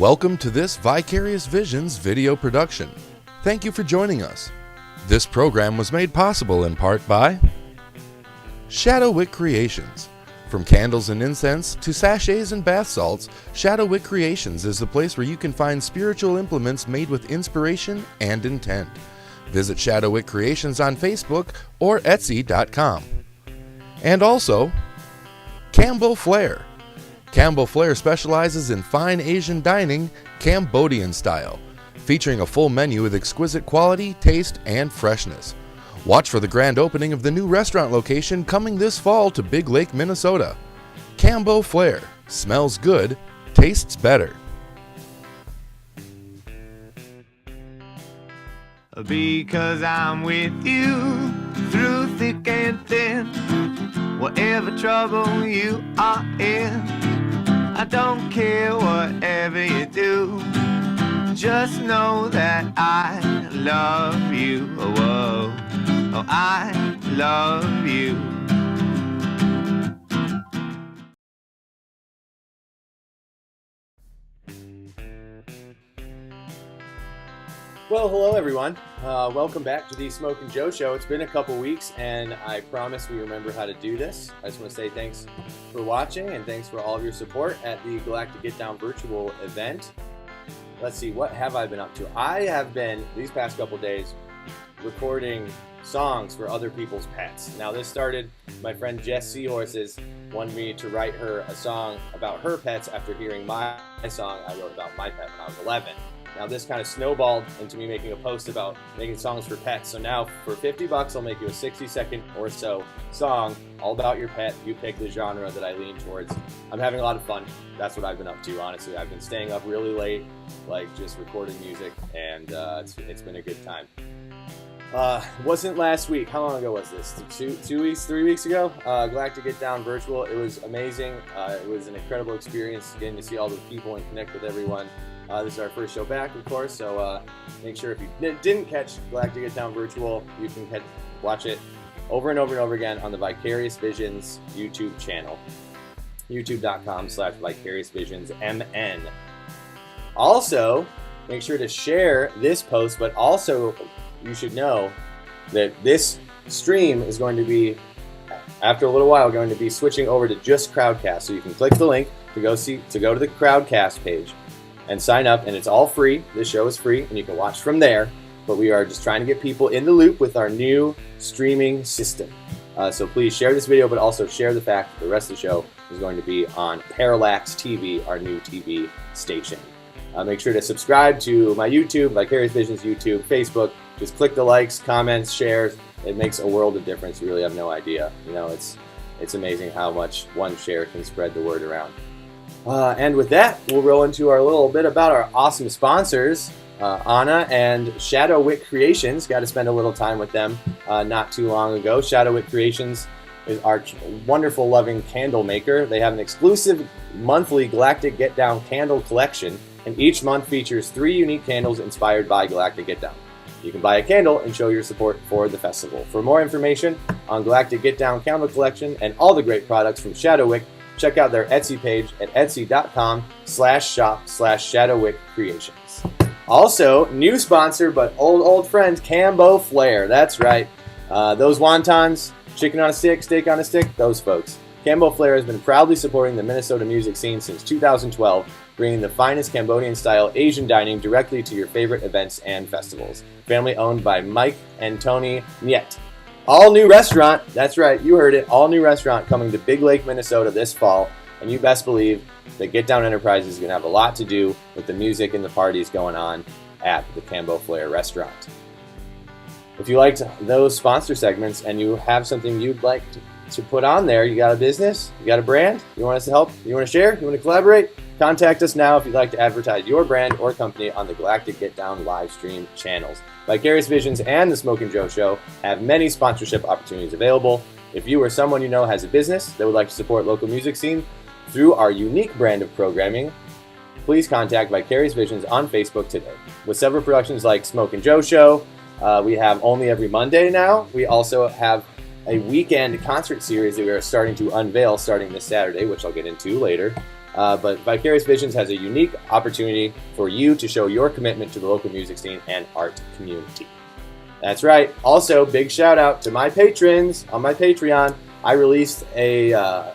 Welcome to this Vicarious Visions video production. Thank you for joining us. This program was made possible in part by Shadowwick Creations. From candles and incense to sachets and bath salts, Shadowwick Creations is the place where you can find spiritual implements made with inspiration and intent. Visit Shadowwick Creations on Facebook or Etsy.com. And also, Campbell Flair. Campbell Flair specializes in fine Asian dining, Cambodian style, featuring a full menu with exquisite quality, taste, and freshness. Watch for the grand opening of the new restaurant location coming this fall to Big Lake, Minnesota. Campbell Flair. Smells good, tastes better. Because I'm with you through thick and thin, whatever trouble you are in. I don't care whatever you do, just know that I love you. Oh, oh, I love you. Well, hello everyone. Welcome back to the Smokin Joe Show. It's been a couple weeks, and I promise we remember how to do this. I just want to say thanks for watching, and thanks for all of your support at the Galactic Get Down virtual event. Let's see, what have I been up to? I have been, these past couple days, recording songs for other people's pets. Now this started, my friend Jess Seahorses wanted me to write her a song about her pets after hearing my song I wrote about my pet when I was 11. Now this kind of snowballed into me making a post about making songs for pets. So now for $50, I'll make you a 60-second or so song all about your pet. You pick the genre that I lean towards. I'm having a lot of fun. That's what I've been up to, honestly. I've been staying up really late, like just recording music, and it's been a good time. Wasn't last week. How long ago was this? 2 weeks, 3 weeks ago? Galactic Get Down virtual. It was amazing. It was an incredible experience getting to see all the people and connect with everyone. This is our first show back, of course, so make sure if you didn't catch Galactic Get Down virtual, you can watch it over and over and over again on the Vicarious Visions YouTube channel, youtube.com/vicariousvisionsmn. Also, make sure to share this post, but also you should know that this stream is going to be, after a little while, going to be switching over to just Crowdcast. So you can click the link to go to the Crowdcast page and sign up, and it's all free. This show is free, and you can watch from there. But we are just trying to get people in the loop with our new streaming system. So please share this video, but also share the fact that the rest of the show is going to be on Parallax TV, our new TV station. Make sure to subscribe to my YouTube, Vicarious Visions YouTube, Facebook. Just click the likes, comments, shares. It makes a world of difference. You really have no idea. You know, it's amazing how much one share can spread the word around. And with that, we'll roll into our little bit about our awesome sponsors, Anna and Shadowwick Creations. Got to spend a little time with them not too long ago. Shadowwick Creations is our wonderful, loving candle maker. They have an exclusive monthly Galactic Get Down candle collection, and each month features 3 unique candles inspired by Galactic Get Down. You can buy a candle and show your support for the festival. For more information on Galactic Get Down candle collection and all the great products from Shadowwick, check out their Etsy page at etsy.com/shop/Shadowwick Creations. Also, new sponsor, but old friend, Campbell Flair. That's right. Those wontons, chicken on a stick, steak on a stick, those folks. Campbell Flair has been proudly supporting the Minnesota music scene since 2012, bringing the finest Cambodian-style Asian dining directly to your favorite events and festivals. Family owned by Mike and Tony Niet. All new restaurant, that's right, you heard it, all new restaurant coming to Big Lake, Minnesota this fall, and you best believe that Get Down Enterprises is going to have a lot to do with the music and the parties going on at the Campbell Flair restaurant. If you liked those sponsor segments and you have something you'd like to put on there, you got a business, you got a brand, you want us to help, you want to share, you want to collaborate, contact us now if you'd like to advertise your brand or company on the Galactic Get Down live stream channels. Vicarious Visions and the Smokin Joe Show have many sponsorship opportunities available. If you or someone you know has a business that would like to support local music scene through our unique brand of programming, please contact Vicarious Visions on Facebook today. With several productions like Smokin Joe Show, we have Only Every Monday now. We also have a weekend concert series that we are starting to unveil starting this Saturday, which I'll get into later. But Vicarious Visions has a unique opportunity for you to show your commitment to the local music scene and art community. That's right. Also, big shout out to my patrons on my Patreon. I released a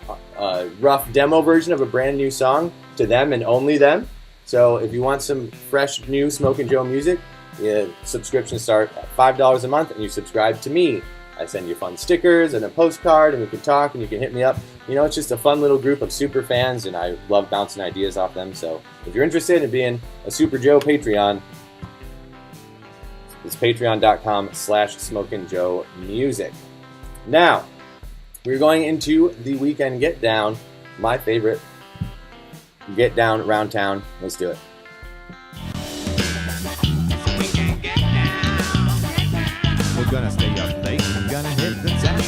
rough demo version of a brand new song to them and only them. So if you want some fresh new Smokin Joe music, subscriptions start at $5 a month, and you subscribe to me. I send you fun stickers and a postcard, and we can talk, and you can hit me up. You know, it's just a fun little group of super fans, and I love bouncing ideas off them. So if you're interested in being a Super Joe Patreon, it's patreon.com/SmokinJoeMusic. Now, we're going into the weekend get down, my favorite get down around town. Let's do it. We're gonna stay up late, we're gonna hit the town.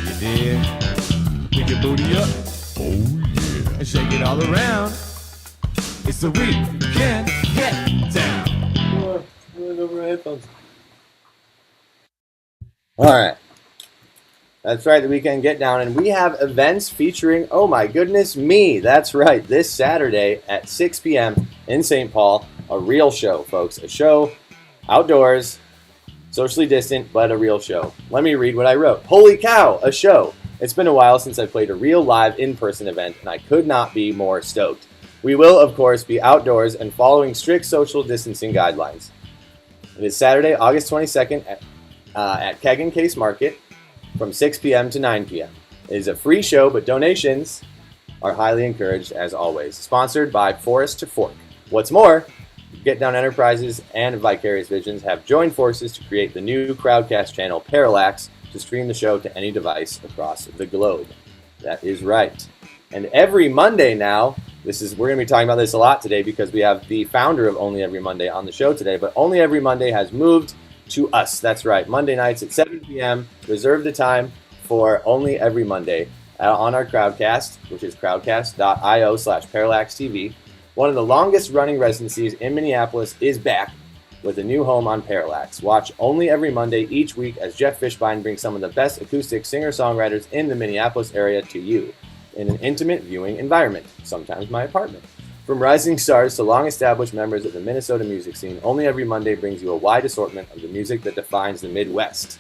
You did? Pick your booty up, oh yeah, and shake it all around. It's the weekend get down. Alright. That's right, the weekend get down, and we have events featuring, oh my goodness me, that's right, this Saturday at 6 p.m. in St. Paul, a real show, folks. A show outdoors, socially distant, but a real show. Let me read what I wrote. Holy cow, a show. It's been a while since I played a real live in-person event, and I could not be more stoked. We will, of course, be outdoors and following strict social distancing guidelines. It is Saturday, August 22nd at Keg and Case Market from 6 p.m. to 9 p.m. It is a free show, but donations are highly encouraged, as always. Sponsored by Forest to Fork. What's more, Get Down Enterprises and Vicarious Visions have joined forces to create the new crowdcast channel Parallax to stream the show to any device across the globe. That is right. And every Monday now, we're going to be talking about this a lot today because we have the founder of Only Every Monday on the show today, but Only Every Monday has moved to us. That's right. Monday nights at 7 p.m. Reserve the time for Only Every Monday on our Crowdcast, which is crowdcast.io/ParallaxTV. One of the longest running residencies in Minneapolis is back with a new home on Parallax. Watch Only Every Monday each week as Geoff Fischbein brings some of the best acoustic singer-songwriters in the Minneapolis area to you in an intimate viewing environment, sometimes my apartment. From rising stars to long-established members of the Minnesota music scene, Only Every Monday brings you a wide assortment of the music that defines the Midwest.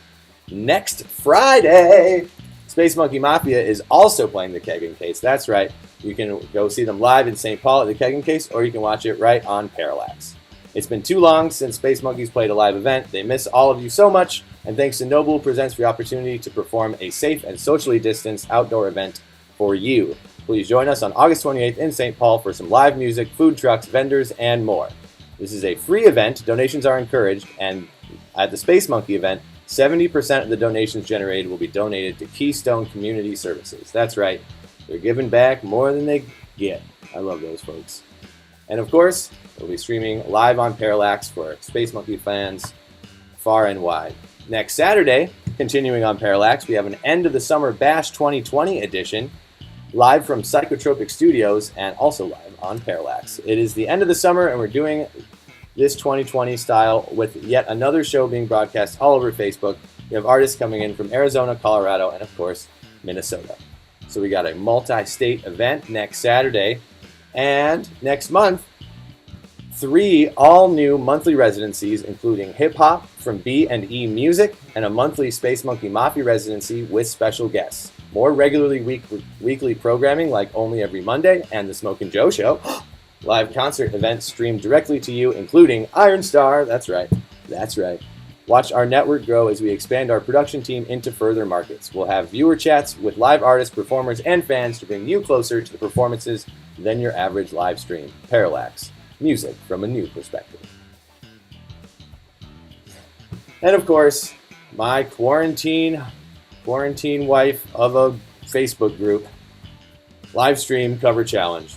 Next Friday, Space Monkey Mafia is also playing the Keg and Case. That's right. You can go see them live in St. Paul at the Keg and Case, or you can watch it right on Parallax. It's been too long since Space Monkeys played a live event. They miss all of you so much, and thanks to Noble presents the opportunity to perform a safe and socially distanced outdoor event for you. Please join us on August 28th in St. Paul for some live music, food trucks, vendors, and more. This is a free event. Donations are encouraged, and at the Space Monkey event, 70% of the donations generated will be donated to Keystone Community Services. That's right. They're giving back more than they get. I love those folks. And of course, we'll be streaming live on Parallax for Space Monkey fans far and wide. Next Saturday, continuing on Parallax, we have an End of the Summer Bash 2020 edition, live from Psychotropic Studios and also live on Parallax. It is the end of the summer, and we're doing this 2020 style with yet another show being broadcast all over Facebook. We have artists coming in from Arizona, Colorado, and of course, Minnesota. So we got a multi-state event next Saturday. And next month, 3 all-new monthly residencies, including hip-hop from B&E Music and a monthly Space Monkey Mafia residency with special guests. More regularly weekly programming like Only Every Monday and the Smokin Joe Show. Live concert events streamed directly to you, including Iron Star. That's right. Watch our network grow as we expand our production team into further markets. We'll have viewer chats with live artists, performers, and fans to bring you closer to the performances than your average live stream. Parallax. Music from a new perspective. And of course, my quarantine wife of a Facebook group, live stream cover challenge.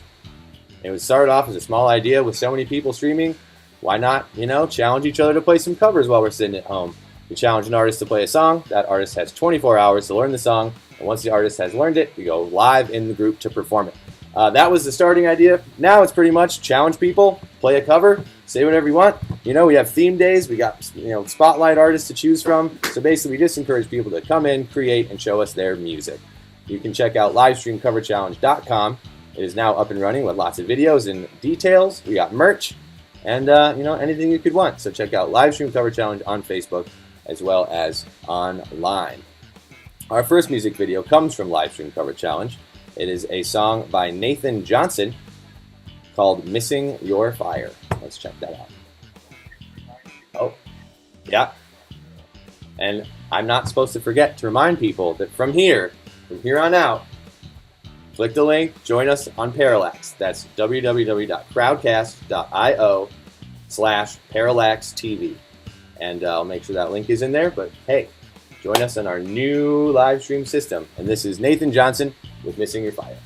It was started off as a small idea with so many people streaming. Why not, challenge each other to play some covers while we're sitting at home? We challenge an artist to play a song. That artist has 24 hours to learn the song. And once the artist has learned it, we go live in the group to perform it. That was the starting idea. Now it's pretty much challenge people, play a cover, say whatever you want. We have theme days. We got, spotlight artists to choose from. So basically, we just encourage people to come in, create, and show us their music. you can check out livestreamcoverchallenge.com. It is now up and running with lots of videos and details. We got merch and anything you could want. So check out Livestream Cover Challenge on Facebook as well as online. Our first music video comes from Livestream Cover Challenge. It is a song by Nathan Johnson called Missing Your Fire. Let's check that out. Oh, yeah. And I'm not supposed to forget to remind people that from here on out, click the link, join us on Parallax. That's www.crowdcast.io/ParallaxTV. And I'll make sure that link is in there. But hey, join us on our new live stream system. And this is Nathan Johnson with Missing Your Fire.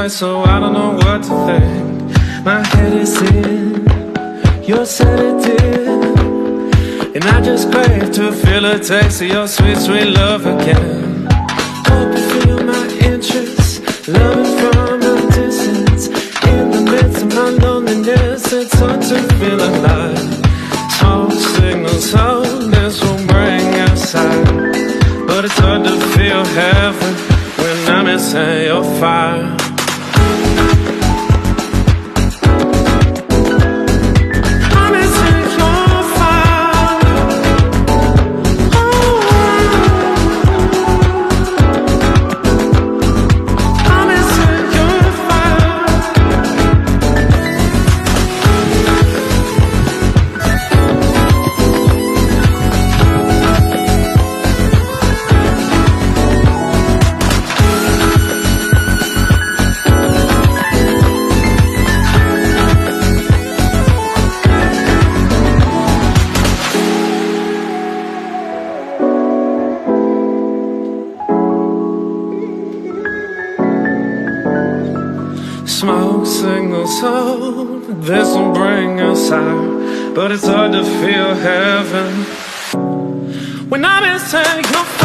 So I don't know what to think. My head is in your sedative, and I just crave to feel a taste of your sweet, sweet love again. Hope you feel my interest, loving from a distance. In the midst of my loneliness, it's hard to feel alive. Smoke signals, how this will bring us out, but it's hard to feel heaven when I'm missing your fire. Smoke signals, oh, this will bring us out, but it's hard to feel heaven when I'm missing your fire.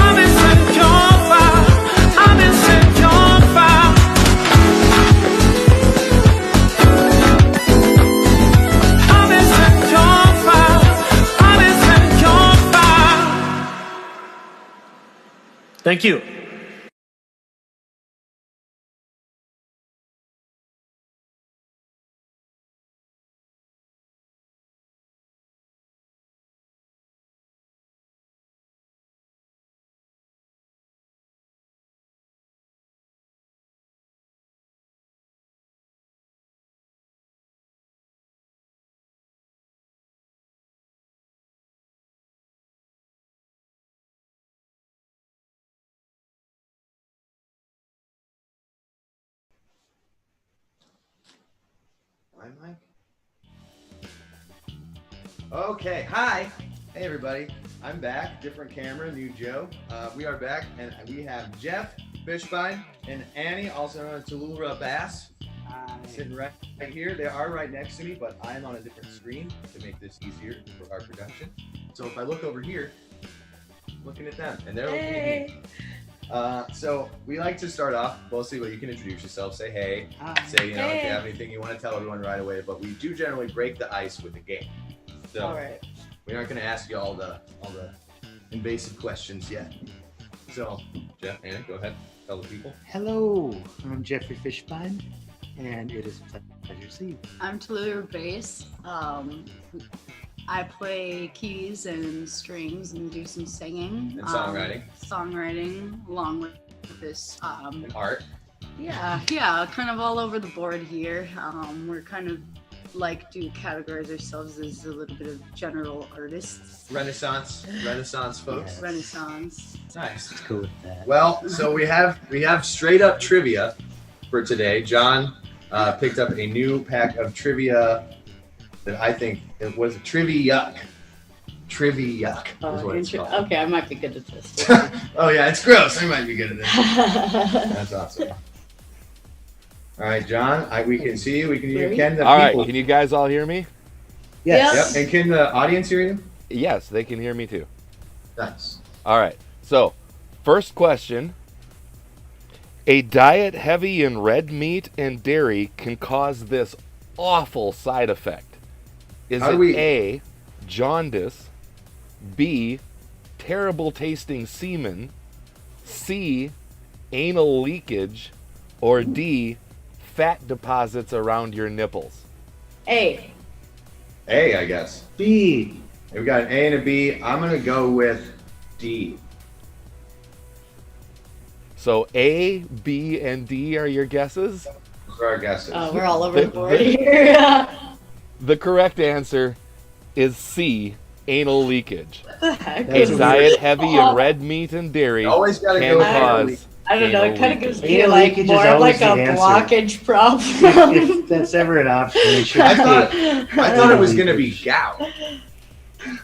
I'm missing your fire. I'm missing your fire. I'm missing your fire. I'm missing your fire. Thank you. Mike? Okay, hi. Hey everybody, I'm back. Different camera, new Joe. We are back and we have Geoff, Fischbein, and Annie, also known as Telulra Bass. Sitting right here. They are right next to me, but I'm on a different screen to make this easier for our production. So if I look over here, I'm looking at them, and they're looking at me. So we like to start off, mostly where you can introduce yourself, say hey, say, if you have anything you want to tell everyone right away, but we do generally break the ice with a game. So All right. we aren't going to ask you all the invasive questions yet. So, Geoff, Anna, go ahead, tell the people. Hello, I'm Geoffrey Fischbein, and it is a pleasure to see you. I'm Telulra bass. I play keys and strings and do some singing. And songwriting. Songwriting, along with this. And art. Yeah, kind of all over the board here. We're kind of to categorize ourselves as a little bit of general artists. Renaissance folks. Yes. Nice. Renaissance. Let's go with that. Well, so we have straight up trivia for today. John picked up a new pack of trivia that I think it was Trivia Yuck is what it's called. Okay, I might be good at this. Oh yeah, it's gross. I might be good at this. That's awesome. All right, John, we can see you. We can hear Ken. All right, can you guys all hear me? Yes. Yep. And can the audience hear you? Yes, they can hear me too. Nice. All right, so first question. A diet heavy in red meat and dairy can cause this awful side effect. Is it A, jaundice, B, terrible tasting semen, C, anal leakage, or D, fat deposits around your nipples? A, I guess. B. We got an A and a B. I'm gonna go with D. So A, B, and D are your guesses? Those are our guesses. we're all over the board here. The correct answer is C, anal leakage. What the heck? A diet heavy in red meat and dairy You always gotta can go with cause I don't know. It anal kind of leakage. gives me Anal leakage is more of always a the answer. blockage problem. If that's ever an option, it should I be. thought it was gonna be gout.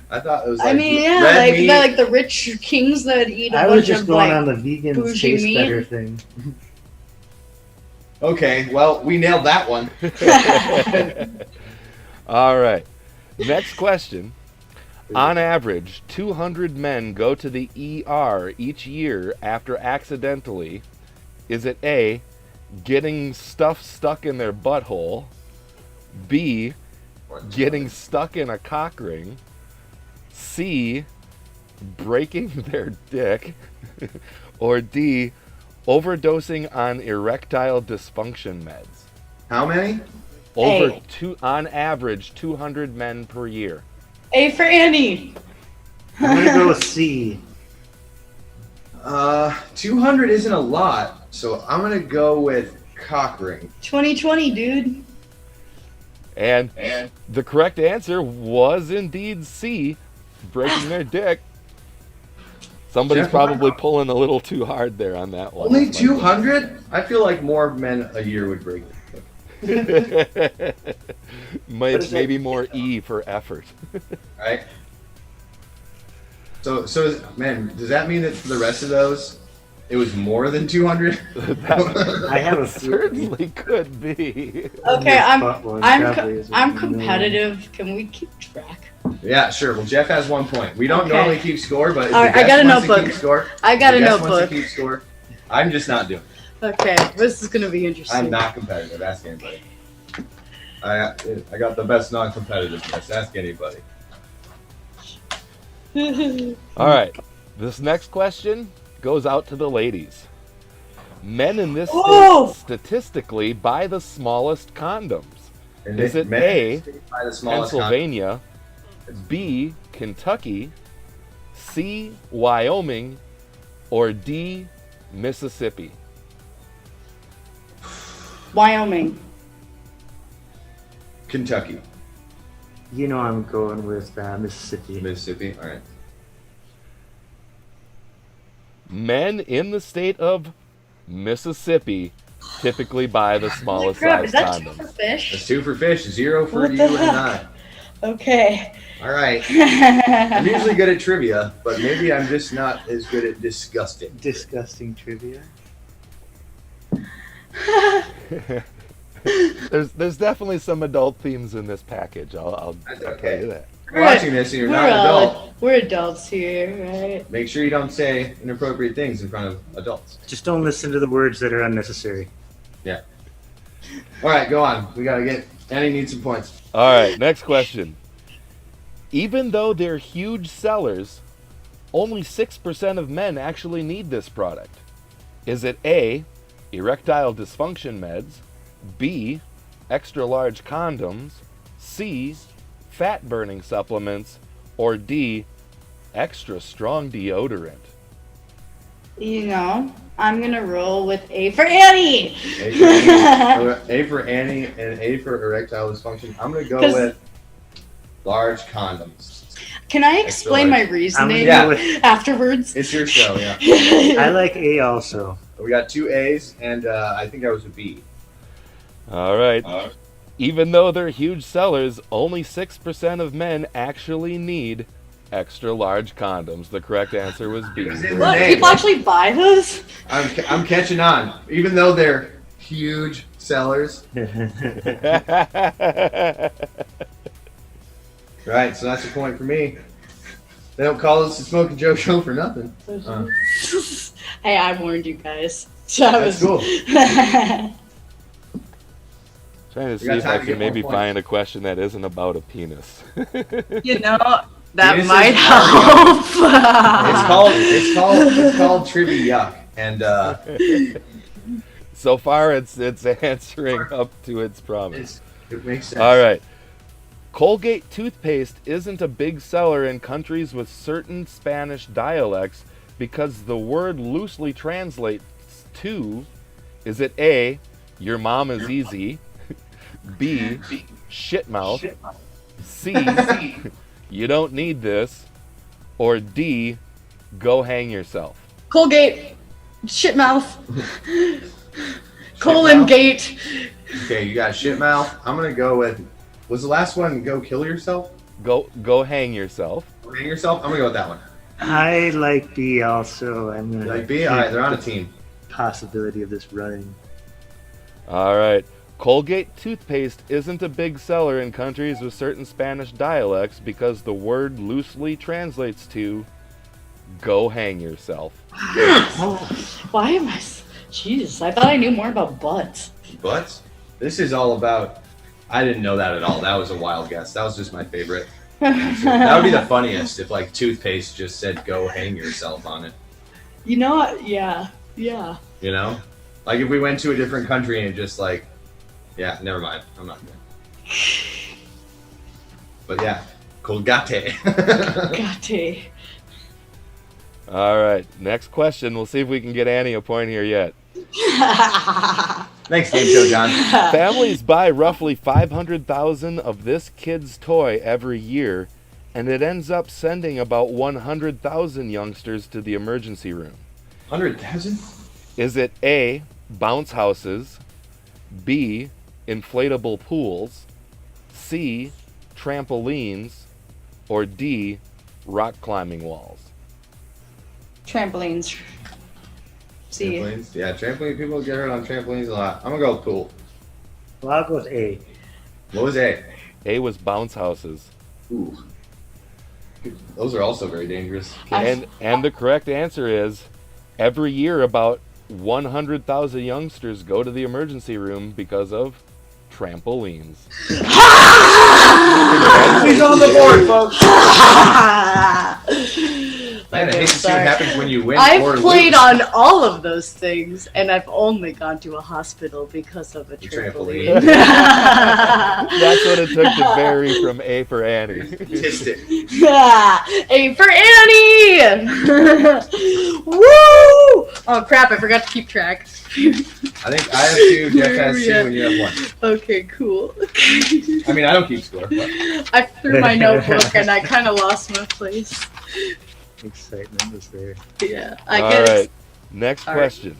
I thought it was. I mean, yeah, red meat. like the rich kings that eat a I was bunch just of going like. on the vegan bougie taste meat. better thing. Okay, well, we nailed that one. All right. Next question. On average, 200 men go to the ER each year after accidentally, is it A, getting stuff stuck in their butthole, B, getting stuck in a cock ring, C, breaking their dick, or D, overdosing on erectile dysfunction meds? How many? On average, 200 men per year. A for Annie. I'm gonna go with C. 200 isn't a lot, so I'm gonna go with cock ring. 2020, dude. And the correct answer was indeed C, breaking their dick. Somebody's Geoff, probably pulling a little too hard there on that one. Only 200? I feel like more men a year would break their dick. Maybe more E for effort. Right? So man, does that mean that for the rest of those, it was more than 200? I have a Certainly could be. Okay, probably is I'm what competitive. Can we keep track? Yeah, sure. Well, Geoff has 1 point. We don't Okay. normally keep score, but if All right, the I got guest a wants to notebook. keep score, I got the a guest wants notebook. to keep score. I'm just not doing it. Okay, this is gonna be interesting. I'm not competitive. Ask anybody. I got the best non-competitiveness. Ask anybody. All right. This next question goes out to the ladies. Men in this Oh! state statistically buy the smallest condoms. And Is it men A, by the smallest Pennsylvania, B, Kentucky, C, Wyoming, or D, Mississippi? Wyoming. Kentucky. You know I'm going with Mississippi. Mississippi. All right. Men in the state of Mississippi typically buy the smallest Crap, size is that 2 condoms. for That's fish? 2 for fish, 0 for What you the and heck? I. Okay. All right. I'm usually good at trivia, but maybe I'm just not as good at disgusting. Disgusting trivia. There's definitely some adult themes in this package. I'll tell you that. You're watching this and you're not an adult. We're adults here, right? Make sure you don't say inappropriate things in front of adults. Just don't listen to the words that are unnecessary. Yeah. All right, go on. We gotta get. Annie needs some points. All right, next question. Even though they're huge sellers, only 6% of men actually need this product. Is it A, erectile dysfunction meds, B, extra large condoms, C, fat burning supplements, or D, extra strong deodorant? You know, I'm gonna roll with A for Annie. A for Annie and A for erectile dysfunction. I'm gonna go with large condoms. Can I explain my reasoning afterwards? It's your show, yeah. I like A also. We got 2 A's and I think that was a B. All right. Even though they're huge sellers, only 6% of men actually need extra large condoms. The correct answer was B. What? People actually buy those? I'm catching on. Even though they're huge sellers. Right, so that's a point for me. They don't call us the Smokin Joe Show for nothing. Hey, I warned you guys. So That's cool. Trying to see if I can maybe find a question that isn't about a penis. You know, that Penises might are help. It's called Trivia Yuck, and So far, it's answering up to its promise. it makes sense. All right. Colgate toothpaste isn't a big seller in countries with certain Spanish dialects because the word loosely translates to, is it A, your mom is easy, B, shit mouth, C, you don't need this, or D, go hang yourself? Colgate, shit mouth, colon gate. Okay, you got shit mouth. I'm gonna go with. Was the last one go kill yourself? Go hang yourself. Go hang yourself? I'm gonna go with that one. I like B also. I'm gonna Like B? Alright, they're on a team. Possibility of this running. All right. Colgate toothpaste isn't a big seller in countries with certain Spanish dialects because the word loosely translates to go hang yourself. Why am I? Jesus, I thought I knew more about butts. But this is all about. I didn't know that at all. That was a wild guess. That was just my favorite. That would be the funniest if like toothpaste just said "go hang yourself" on it. You know what? Yeah. You know, like if we went to a different country and just like, yeah, never mind. I'm not good. But yeah, Colgate. Gate. All right. Next question. We'll see if we can get Annie a point here yet. Thanks, Game Show John. Families buy roughly 500,000 of this kid's toy every year, and it ends up sending about 100,000 youngsters to the emergency room. 100,000? Is it A, bounce houses, B, inflatable pools, C, trampolines, or D, rock climbing walls? Trampolines. See. Trampolines? Yeah, trampoline. People get hurt on trampolines a lot. I'm gonna go with pool. Well, I'll go with A. What was A? A was bounce houses. Ooh. Those are also very dangerous. And the correct answer is, every year about 100,000 youngsters go to the emergency room because of trampolines. He's on the board, folks. Man, I hate to see what happens when you win or I've played lose. on all of those things, and I've only gone to a hospital because of a trampoline. That's what it took to vary from A for Annie. Statistic. A for Annie! Woo! Oh crap, I forgot to keep track. I think I have 2, Jeff has 2, and you have 1. Okay, cool. I mean, I don't keep score. But... I threw my notebook and I kind of lost my place. Excitement was there. Yeah, All right, next question.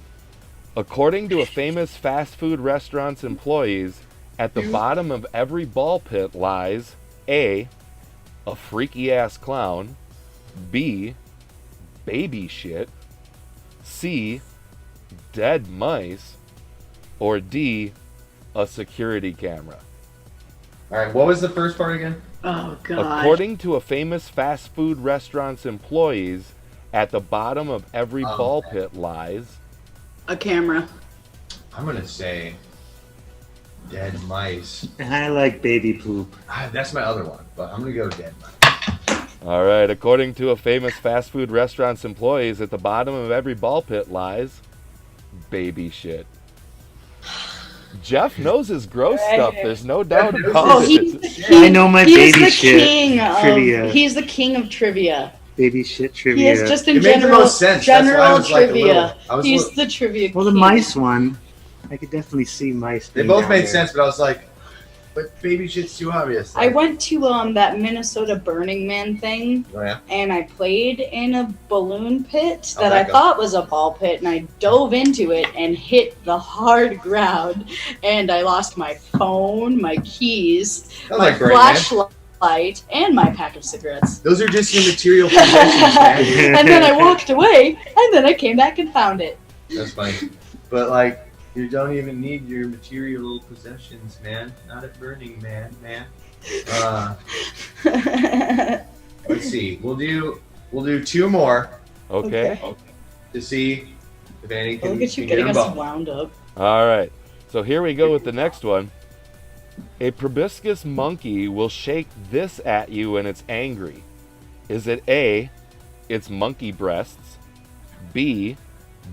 According to a famous fast food restaurant's employees, at the bottom of every ball pit lies A, a freaky ass clown, B, baby shit, C, dead mice, or D, a security camera? All right, what was the first part again? Oh god. According to a famous fast food restaurant's employees, at the bottom of every ball pit lies A camera. I'm gonna say dead mice. And I like baby poop. That's my other one, but I'm gonna go dead mice. All right, according to a famous fast food restaurant's employees, at the bottom of every ball pit lies baby shit. Jeff knows his gross stuff. There's no doubt about it. I know my he's baby the shit king trivia. He's the king of trivia. Baby shit He trivia. is just in It made the general, most sense. That's why I general was like a trivia. little- I was He's little- the trivia Well, the king. mice one, I could definitely see mice. They being both down made there. sense, but I was like, but baby shit's too obvious. I went to that Minnesota Burning Man thing, Oh, yeah? and I played in a balloon pit that Oh, I that thought was a ball pit, and I dove into it and hit the hard ground, and I lost my phone, my keys, That was my like Burning Man. flashlight, and my pack of cigarettes. Those are just your material possessions, man. And then I walked away, and then I came back and found it. That's funny. But like, you don't even need your material possessions, man. Not at Burning Man, man. Let's see. We'll do two more Okay. to see if Annie can, Look at you can get getting them us both. wound up. All right. So here we go with the next one. A proboscis monkey will shake this at you when it's angry. Is it A, its monkey breasts, B,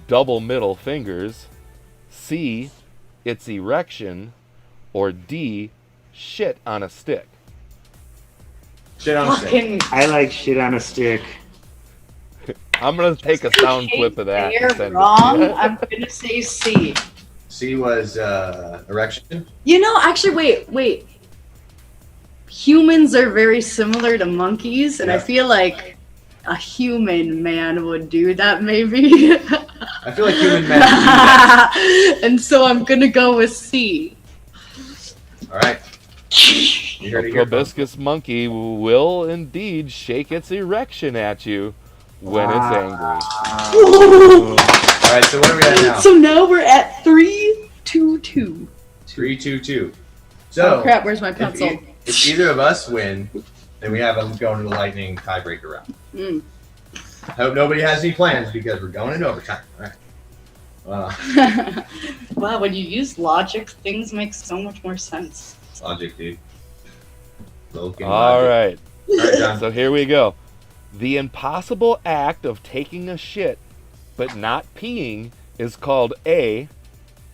double middle fingers, C, its erection, or D, shit on a stick? Shit on a stick. Fucking I like shit on a stick. I'm going to take a sound clip of that. and They're send it to wrong. you. I'm gonna say C. C was erection. You know, actually, wait. Humans are very similar to monkeys, and I Yeah. feel like a human man would do that, maybe. I feel like human men do that. And so I'm gonna go with C. All right. You heard A it here, folks. proboscis monkey will indeed shake its erection at you when it's angry. All right. So what are we at now? So now we're at 3-2-2. 3-2-2. So Oh crap! Where's my pencil? if either of us win, then we have them going to the lightning tiebreaker round. Mm. I hope nobody has any plans because we're going in overtime. All right. Wow, when you use logic, things make so much more sense. Logic, dude. Logan All logic. right. All right, John. So here we go. The impossible act of taking a shit but not peeing is called A,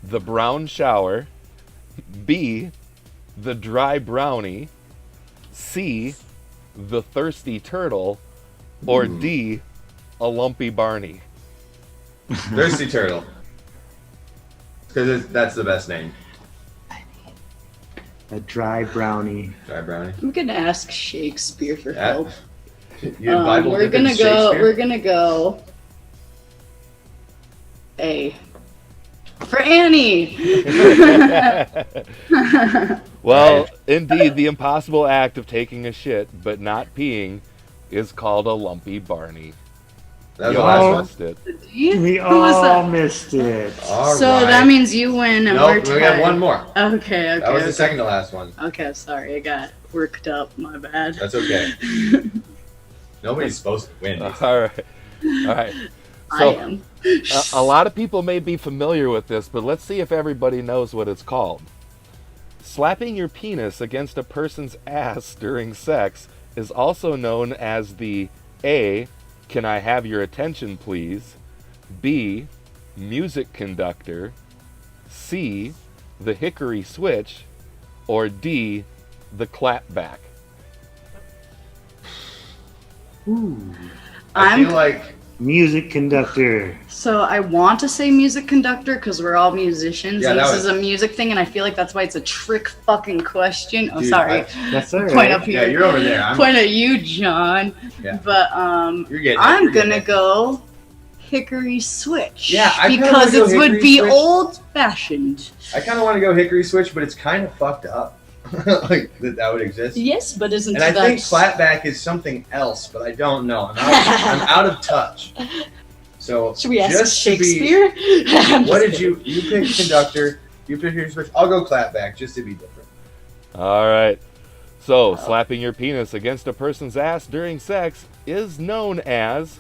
the brown shower, B, the dry brownie, C, the thirsty turtle, or D, a lumpy Barney. Thirsty turtle. Because that's the best name. A dry brownie. Dry brownie. I'm gonna ask Shakespeare for Yeah. help. You Bible We're dipping gonna go. Shakespeare? We're gonna go. A. For Annie. Well, indeed, the impossible act of taking a shit but not peeing is called a lumpy Barney. That was You the last all one. missed it. We Who was all that? missed it. All So right. that means you win and Nope, we're tied. we got one more. Okay. That was the okay. second to last one. Okay, sorry, I got worked up. My bad. That's okay. Nobody's supposed to win. All right. All right. I So, am. a lot of people may be familiar with this, but let's see if everybody knows what it's called. Slapping your penis against a person's ass during sex is also known as the A, can I have your attention please? B, music conductor, C, the hickory switch, or D, the clapback. Ooh. I I'm feel like Music conductor. So I want to say music conductor because we're all musicians. Yeah, and that this was- is a music thing, and I feel like that's why it's a trick fucking question. Oh, Dude, sorry. That's all Point right. up here. yeah, you're over there. I'm, Point at you, John. Yeah. But you're getting it, I'm you're getting gonna it. go hickory switch. Yeah, I kinda because wanna it go would hickory be switch. old fashioned. I kind of want to go hickory switch, but it's kind of fucked up. Like that would exist. Yes, but isn't And I that think flatback is something else, but I don't know. I'm out of touch. So Should we ask just to be- Shakespeare? I'm what just did you picked conductor? You pick your switch. I'll go clap back just to be different. All right. So, slapping your penis against a person's ass during sex is known as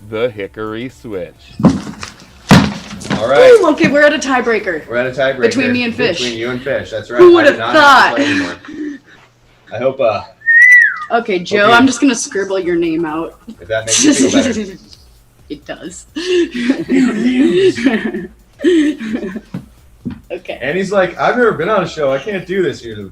the hickory switch. All right. Ooh, okay, we're at a tiebreaker. We're at a tiebreaker. Between me and Fish. Between you and Fish, that's right. Who would I have do not thought? have to play anymore. I hope, Okay, Joe, Okay. I'm just going to scribble your name out. if that makes you feel better. It does. Okay. And he's like, I've never been on a show. I can't do this. You're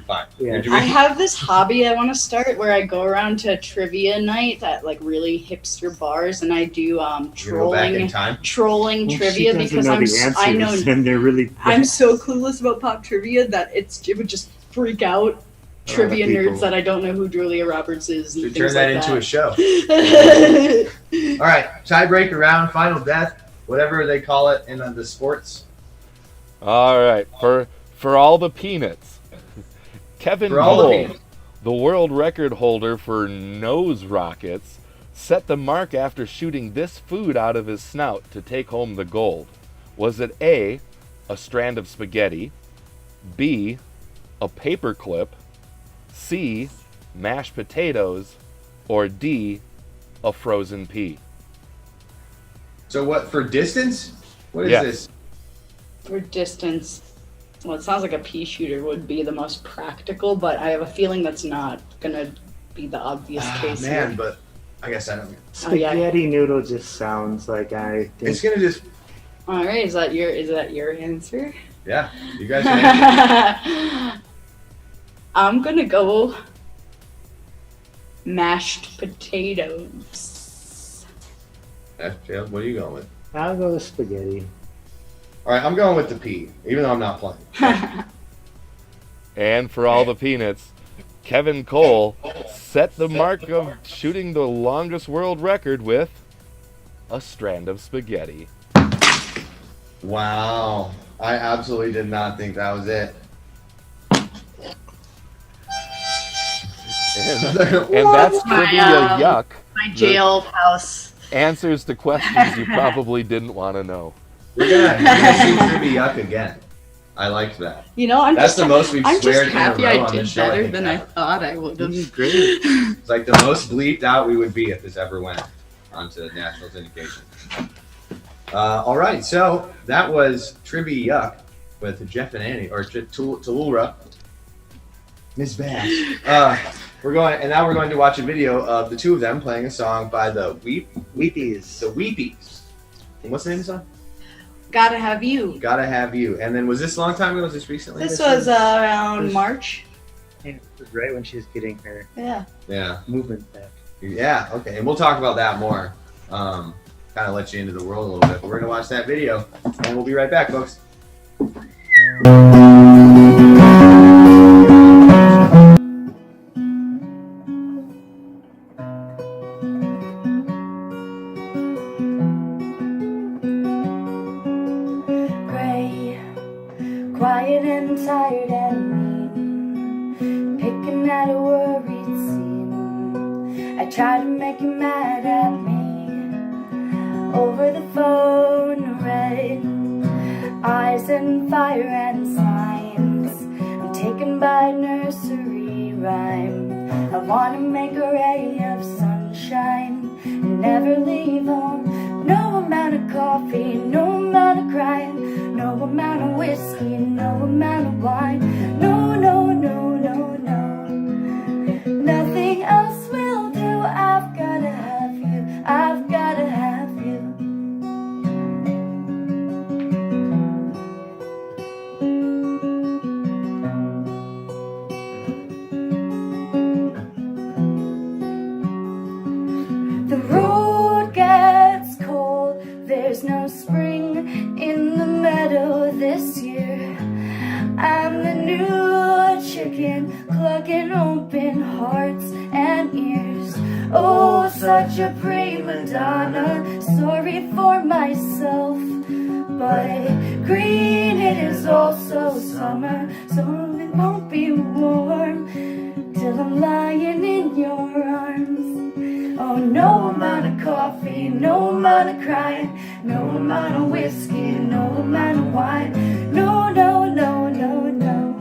fine. Yeah. You're doing- I have this hobby I want to start where I go around to trivia night at like really hipster bars, and I do you go back in trolling time. Well, trivia because I know and they're really. I'm so clueless about pop trivia that it would just freak out trivia people. nerds that I don't know who Julia Roberts is. And Should things turn that like into a show. that. All right, tiebreaker round, final death, whatever they call it in the sports. All right. For all the peanuts, Kevin For all the Cole, peanuts. the world record holder for nose rockets, set the mark after shooting this food out of his snout to take home the gold. Was it A, a strand of spaghetti, B, a paperclip, C, mashed potatoes, or D, a frozen pea? So what, for distance? What is Yes. this? For distance, well, it sounds like a pea shooter would be the most practical, but I have a feeling that's not gonna be the obvious case. Man, here. but I guess I don't. Oh, yeah. Spaghetti noodle just sounds like I think. It's gonna just, All right, is that your answer? yeah, you guys can answer. I'm gonna go mashed potatoes. Yeah, what are you going with? I'll go with spaghetti. All right, I'm going with the pea, even though I'm not playing. And for all the peanuts, Kevin Cole set the mark of shooting the longest world record with a strand of spaghetti. Wow, I absolutely did not think that was it. And that's My, trivia yuck. My jailhouse. Answers to questions you probably didn't want to know. We're gonna see trivia yuck again. I liked that. You know, That's the most we've I'm sweared just in a happy row I on did this show, I better think, than I ever. thought I would have. This is great. It's like the most bleeped out we would be if this ever went onto national syndication. All right, so that was Trivia Yuck with Geoff and Annie, or Telulra. Miss Bass. Now we're going to watch a video of the two of them playing a song by the Weepies. The Weepies. And what's the name of the song? Gotta have you. Gotta Have You. And then was this a long time ago? Was this recently? This was around This- March. It was right when she was getting her Yeah. Yeah. movement back. Yeah, okay. And we'll talk about that more. Kind of let you into the world a little bit. But we're going to watch that video, and we'll be right back, folks. Gray, quiet and tired and mean, picking at a worried scene. I try to make you mad at me over the phone. Red eyes and fire and signs. I'm taken by nursery rhyme. I wanna make a ray of sunshine and never leave home. No amount of coffee, no amount of crying, no amount of whiskey, no amount of wine. No, no, no, no, no. Nothing else will do. I've gotta have you. I've gotta have you. The road gets cold, there's no spring in the meadow this year. I'm the new chicken, clucking open hearts and ears. Oh, such a prima donna, sorry for myself. But green, it is also summer, so it won't be warm till I'm lying in your arms. Oh, no amount of coffee, no amount amount of crying, no amount of whiskey, no amount of wine. No, no, no, no, no.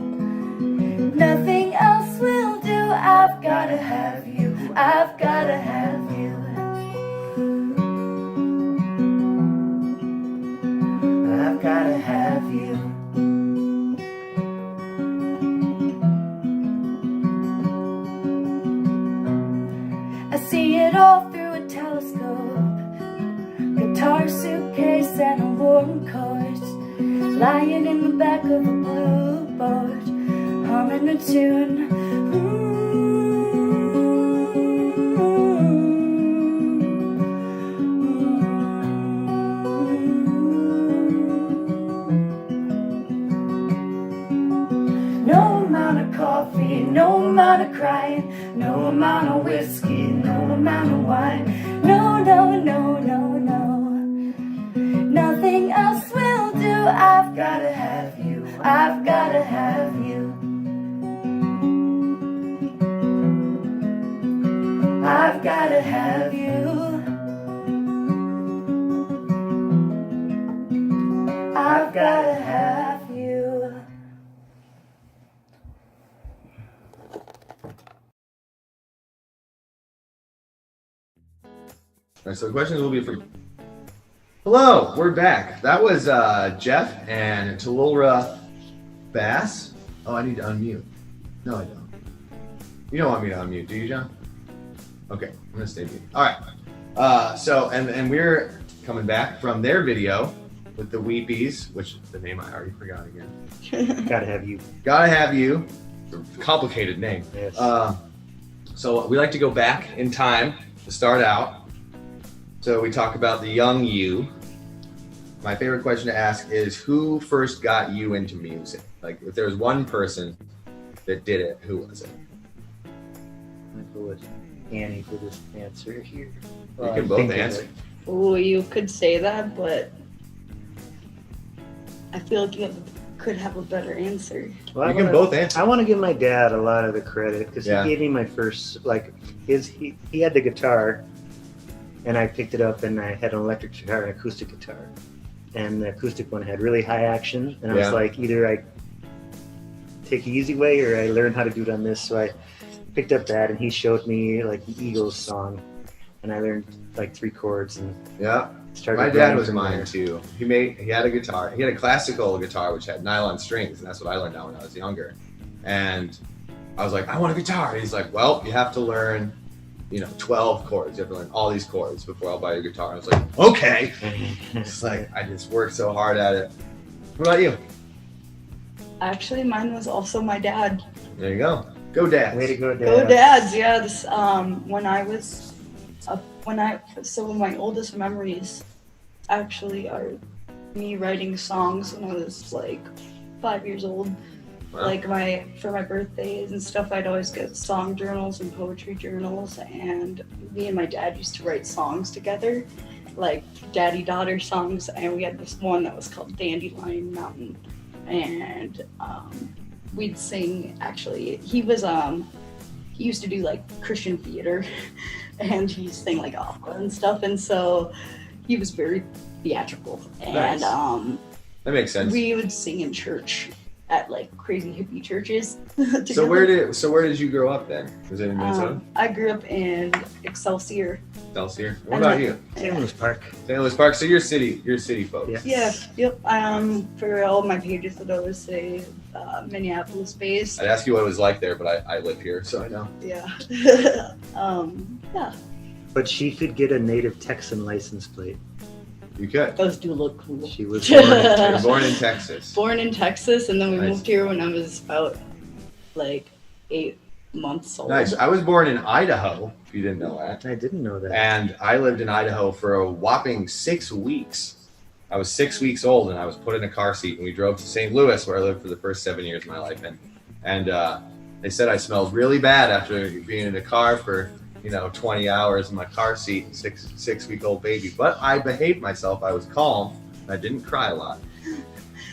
Nothing else will do. I've gotta have you. I've gotta have you. I've gotta have you. I see it all through a telescope. Guitar, suitcase, and a warm coat. Lying in the back of a blue boat, humming a tune. No amount of coffee, no amount of crying, no amount of whiskey, no amount of wine. No, no, no, no, no. Nothing else will do. I've gotta have you. I've gotta have you. I've gotta have you. I've gotta have you. All right, so the questions will be for you. Hello, we're back. That was Geoff and Telulra bass. Oh, I need to unmute. No, I don't. You don't want me to unmute, do you, John? Okay, I'm gonna stay muted. All right. So we're coming back from their video with the Weepies, which the name I already forgot again. Gotta have you. Gotta have you. Complicated name. Yes. So we like to go back in time to start out. So we talk about the young you. My favorite question to ask is, who first got you into music? Like, if there was one person that did it, who was it? I'm gonna go with Annie for this answer here. You can both answer. Oh, you could say that, but I feel like you could have a better answer. Well, You can both answer. I want to give my dad a lot of the credit because Yeah. he gave me my first, like, he had the guitar, and I picked it up, and I had an electric guitar and acoustic guitar, and the acoustic one had really high action, and I was Yeah. like, either I take the easy way or I learn how to do it on this. So I picked up that, and he showed me like the Eagles song, and I learned like 3 chords and Yeah. started. My dad grinding was from mine there. too. He had a guitar. He had a classical guitar which had nylon strings, and that's what I learned out when I was younger. And I was like, I want a guitar. He's like, well, you have to learn, 12 chords. You have to learn all these chords before I'll buy you a guitar. I was like, okay. It's like I just worked so hard at it. What about you? Actually, mine was also my dad. There you go. Go Dads. Way to go, Dad. Go Dads, yeah. This so my oldest memories actually are me writing songs when I was like 5 years old. Wow. Like for my birthdays and stuff, I'd always get song journals and poetry journals, and me and my dad used to write songs together, like daddy-daughter songs, and we had this one that was called Dandelion Mountain, and we'd sing. Actually, he used to do like Christian theater, and he sang like opera and stuff, and so he was very theatrical. And Nice. That makes sense. we would sing in church at like crazy hippie churches. So where did you grow up then? Was it in Minnesota? I grew up in Excelsior. Excelsior. What and about then- you? St. Louis Park. St. Louis Park. So you're city folks. Yeah. Yeah, yep. For all my pages, I'd always say Minneapolis based. I'd ask you what it was like there, but I live here, so I know. Yeah. Yeah, But she could get a native Texan license plate. You could. those do look cool. She was You were born in Texas. Born in Texas, and then we Nice. moved here when I was about like 8 months old. Nice. I was born in Idaho, if you didn't know that. I didn't know that. And I lived in Idaho for a whopping 6 weeks. I was 6 weeks old, and I was put in a car seat, and we drove to St. Louis, where I lived for the first 7 years of my life. And they said I smelled really bad after being in a car for 20 hours in my car seat, six-week-old baby. But I behaved myself. I was calm. And I didn't cry a lot.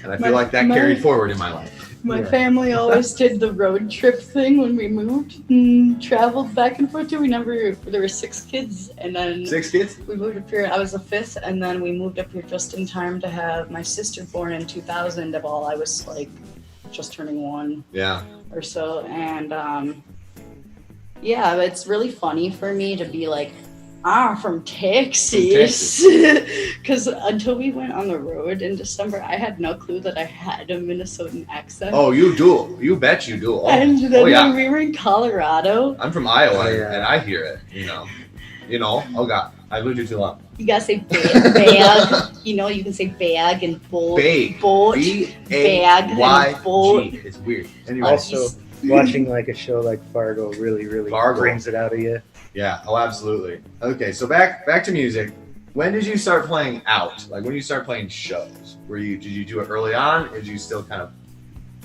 And I feel like that carried forward in my life. My family always did the road trip thing when we moved and traveled back and forth. There were 6 kids, and then 6 kids? we moved up here. I was the 5th, and then we moved up here just in time to have my sister born in 2000 while I was like just turning 1 or so. And yeah, it's really funny for me to be like, from Texas. Because until we went on the road in December, I had no clue that I had a Minnesotan accent. Oh, you do. You bet you do. Oh, and then when we were in Colorado. I'm from Iowa, and I hear it, you know. Oh, God. I lived here too long. You gotta say bag. You know, you can say bag and boat. Boat. Bag and boat. It's weird. Anyway, also, watching like a show like Fargo really brings it out of you. Yeah. Oh, absolutely. Okay, so back to music. When did you start playing out? Like, when did you start playing shows? Did you do it early on, or did you still kind of?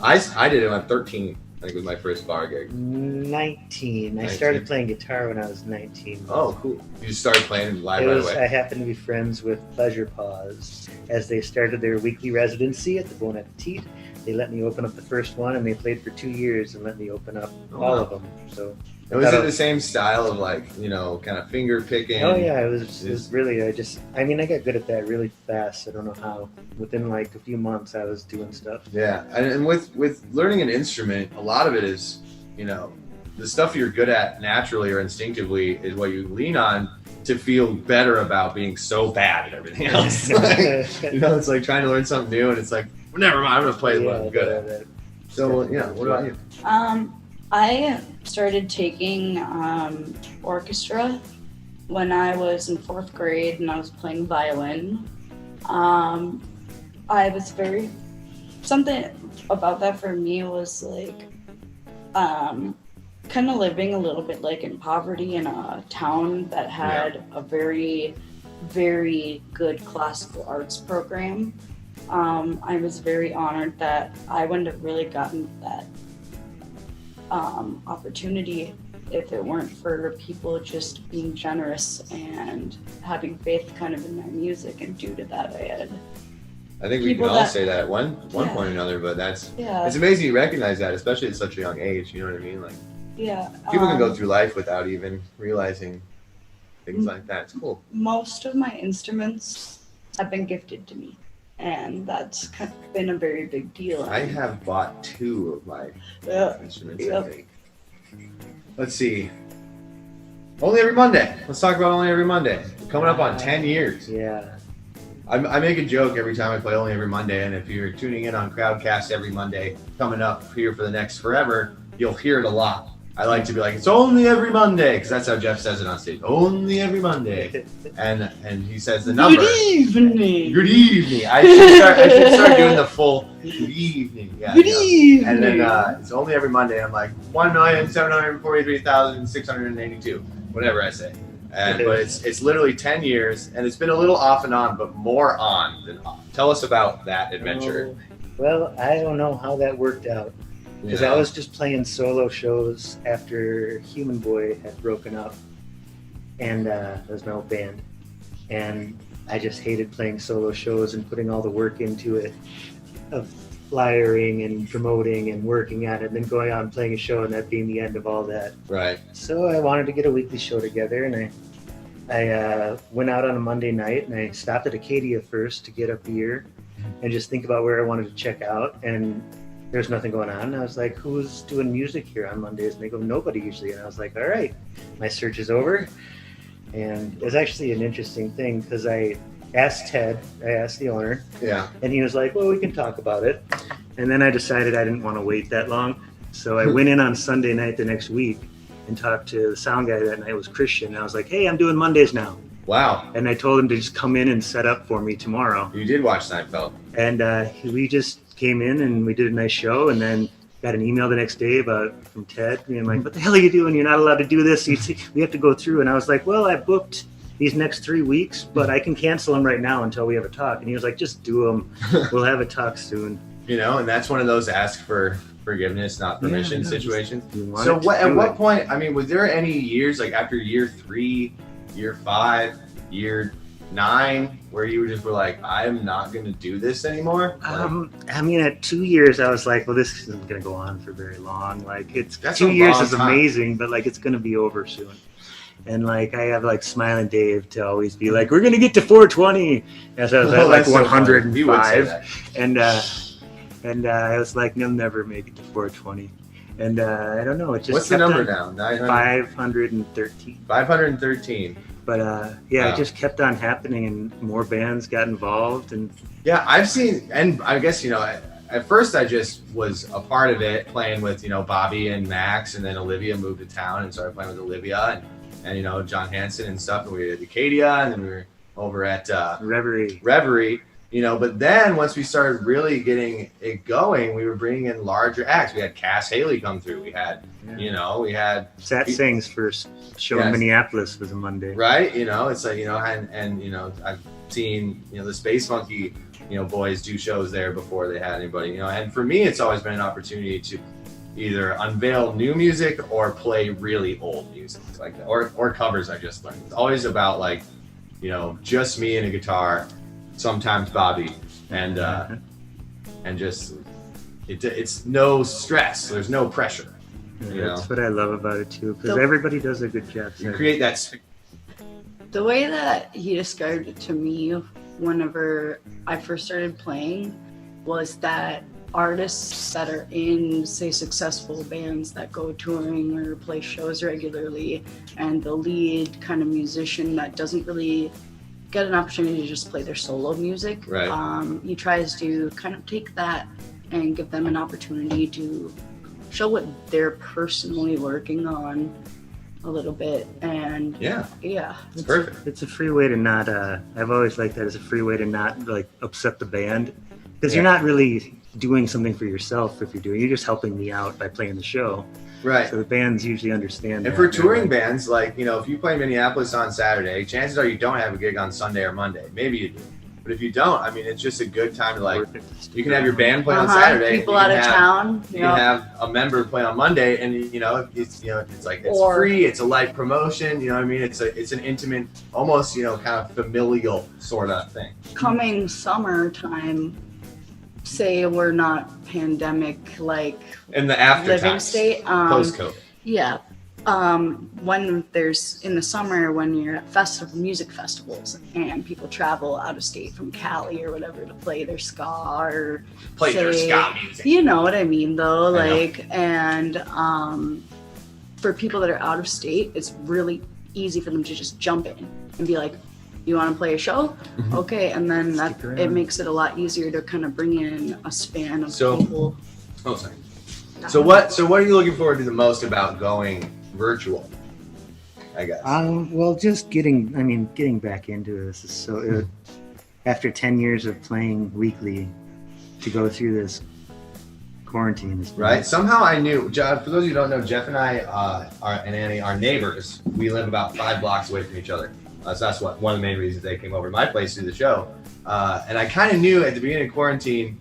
I did it when I was 13. I think it was my first bar gig. 19. I started playing guitar when I was 19. Oh, cool. You just started playing live right away. I happened to be friends with Pleasure Paws as they started their weekly residency at the Bon Appetit. They let me open up the first one, and they played for 2 years and let me open up all of them. So. Was it the same style of like, you know, kind of finger picking? Oh yeah, it was really, I got good at that really fast. I don't know how. Within like a few months I was doing stuff. Yeah, and with learning an instrument, a lot of it is, you know, the stuff you're good at naturally or instinctively is what you lean on to feel better about being so bad at everything else. Like, you know, it's like trying to learn something new and it's like, well, never mind, I'm going to play what I'm good at. So, yeah, what about you? I started taking orchestra when I was in 4th grade and I was playing violin. Something about that for me was like kind of living a little bit like in poverty in a town that had a very, very good classical arts program. I was very honored that I wouldn't have really gotten that opportunity if it weren't for people just being generous and having faith kind of in my music, and due to that I think we can all say that at one point or another, but it's amazing you recognize that, especially at such a young age, you know what I mean? Like, people can go through life without even realizing things like that. It's cool. Most of my instruments have been gifted to me, and that's kind of been a very big deal. I have bought 2 of my instruments, I think. Let's see. Only Every Monday. Let's talk about Only Every Monday. We're coming up on 10 years. Yeah. I make a joke every time I play Only Every Monday, and if you're tuning in on Crowdcast every Monday, coming up here for the next forever, you'll hear it a lot. I like to be like, it's only every Monday, because that's how Geoff says it on stage. Only every Monday. And he says the number. Good evening. Good evening. I should start doing the full good evening. Yeah, good evening. And then it's only every Monday. I'm like 1,743,682, whatever I say. But it's literally 10 years, and it's been a little off and on, but more on than off. Tell us about that adventure. Well, I don't know how that worked out. Because I was just playing solo shows after Human Boy had broken up, and there was no band, and I just hated playing solo shows and putting all the work into it of flyering and promoting and working at it, and then going out and playing a show and that being the end of all that. Right. So I wanted to get a weekly show together, and I went out on a Monday night, and I stopped at Acadia first to get a beer and just think about where I wanted to check out, and there's nothing going on. And I was like, who's doing music here on Mondays? And they go, nobody usually. And I was like, all right, my search is over. And it was actually an interesting thing because I asked the owner. Yeah. And he was like, well, we can talk about it. And then I decided I didn't want to wait that long. So I went in on Sunday night the next week and talked to the sound guy that night. It was Christian. And I was like, hey, I'm doing Mondays now. Wow. And I told him to just come in and set up for me tomorrow. You did watch Seinfeld. And we just came in and we did a nice show, and then got an email the next day from Ted being like, what the hell are you doing? You're not allowed to do this. We have to go through. And I was like, well, I booked these next 3 weeks, but I can cancel them right now until we have a talk. And he was like, just do them. We'll have a talk soon. You know, and that's one of those ask for forgiveness, not permission situations. So at what point, I mean, was there any years, like after year 3, year 5, year 9 where you were like, I'm not going to do this anymore? I mean, at 2 years, I was like, well, this isn't going to go on for very long. Like, it's That's 2 a years long is time. amazing, but like, it's going to be over soon. And like, I have like Smiling Dave to always be like, we're going to get to 420. As I was at like That's so funny. You would say 105. that. And I was like, you'll never make it to 420. And I don't know. It just What's the kept number on- now? 900? 513. 513. But Wow. it just kept on happening, and more bands got involved. And Yeah, I've seen, and I guess, at first I just was a part of it, playing with, Bobby and Max, and then Olivia moved to town and started playing with Olivia and John Hansen and stuff, and we were at Acadia, and then we were over at Reverie. But then once we started really getting it going, we were bringing in larger acts. We had Cass Haley come through. We had, we had Sat Sing's first show in Minneapolis was a Monday. right? It's like, I've seen, the Space Monkey, boys do shows there before they had anybody, and for me, it's always been an opportunity to either unveil new music or play really old music like that, or covers I just learned. It's always about like, just me and a guitar, sometimes Bobby, and just, it's no stress. There's no pressure. That's what I love about it too, because So- everybody does a good job. You create that The way that he described it to me whenever I first started playing was that artists that are in, say, successful bands that go touring or play shows regularly, and the lead kind of musician that doesn't really get an opportunity to just play their solo music, Right. he tries to kind of take that and give them an opportunity to show what they're personally working on a little bit. And yeah, yeah, it's perfect. It's a free way to not. I've always liked that as a free way to not like upset the band, because Yeah. you're not really doing something for yourself. If you're just helping me out by playing the show. Right. So the bands usually understand. And that. for touring bands, like, if you play Minneapolis on Saturday, chances are you don't have a gig on Sunday or Monday. Maybe you do. But if you don't, I mean, it's just a good time to, like, you can have your band play on Saturday. people you out can of have- town. You can have a member play on Monday, and it's like it's Or- free. It's a live promotion. You know what I mean? It's an intimate, almost kind of familial sort of thing. Coming summertime, say we're not pandemic like In the after living times, state. post COVID. Yeah. When there's in the summer when you're at music festivals and people travel out of state from Cali or whatever to play their ska or Play their say- ska music. You know what I mean though, I know. like, and for people that are out of state, it's really easy for them to just jump in and be like, you want to play a show? Mhm. Okay, and then Stick it around. makes it a lot easier to kind of bring in a span of So- people. Oh, sorry. So what are you looking forward to the most about going virtual? I guess. Well, just getting back into this is so. After 10 years of playing weekly, to go through this quarantine is Right. Somehow I knew. For those of you who don't know, Geoff and I and Annie are neighbors. We live about 5 blocks away from each other. So that's one of the main reasons they came over to my place to do the show. And I kind of knew at the beginning of quarantine,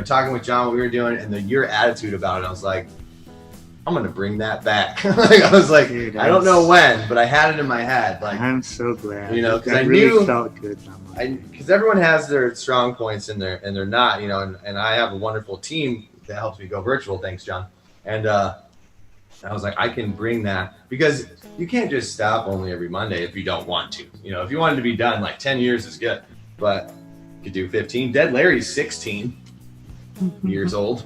talking with John what we were doing and your attitude about it, I was like, I'm gonna bring that back. I was like, Dude, I don't know when, but I had it in my head. Like, I'm so glad. because That I really knew felt good. because everyone has their strong points and they're not, and I have a wonderful team that helps me go virtual. Thanks, John. And I was like, I can bring that, because you can't just stop only every Monday if you don't want to. If you wanted to be done, like 10 years is good, but you could do 15. Dead Larry's 16 years old.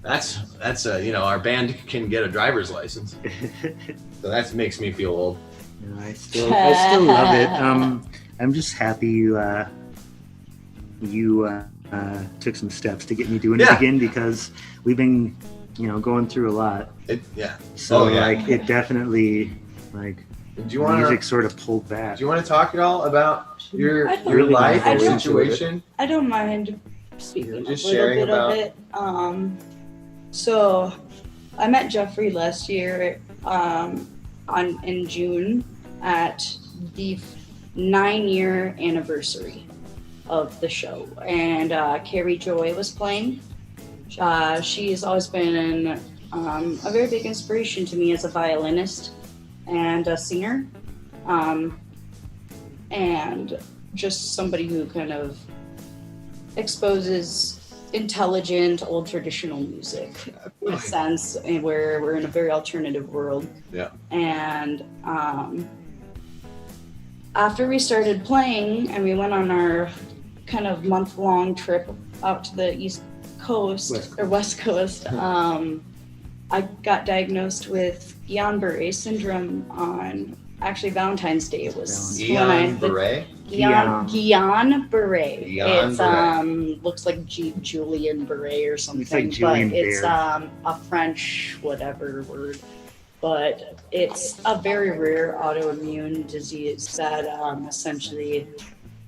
That's our band can get a driver's license, so that makes me feel old. I still love it. I'm just happy you took some steps to get me doing it again, because we've been going through a lot. So it definitely Do you want music to? sort of pulled back. Do you want to talk at all about your Really life I and don't- situation? I don't mind speaking Just a little sharing bit about- of it. So I met Geoffrey last year in June at the 9-year anniversary of the show, and Carrie Joy was playing. She has always been a very big inspiration to me as a violinist and a singer. and just somebody who kind of exposes intelligent, old traditional music in a sense, and where we're in a very alternative world. Yeah. And after we started playing and we went on our kind of month-long trip out to the West Coast, I got diagnosed with Guillain-Barré syndrome on actually Valentine's Day. It was Guillain-Barré? Guillain-Barré. It's Guillain-Barré. looks like Julian Barré or something, It's like but Julian it's Bear. a French whatever word. But it's a very rare autoimmune disease that essentially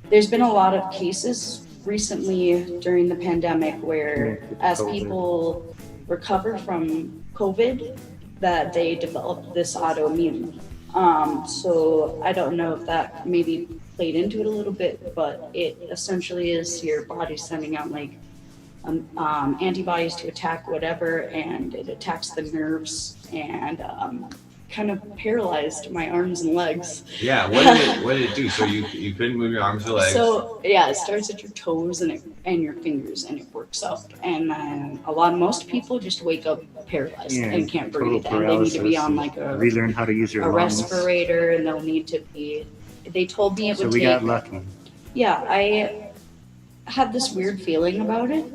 there's been a lot of cases recently during the pandemic where as people recover from COVID that they develop this autoimmune. So I don't know if that maybe played into it a little bit, but it essentially is your body sending out like antibodies to attack whatever, and it attacks the nerves and kind of paralyzed my arms and legs. Yeah, what did it do? So you couldn't move your arms or legs? So yeah, it starts at your toes and your fingers, and it works up. And most people just wake up paralyzed and can't breathe, and they need to be on like a relearn how to use your lungs. respirator, and they'll need to be. They told me it would So we take. got lucky. Yeah, I had this weird feeling about it,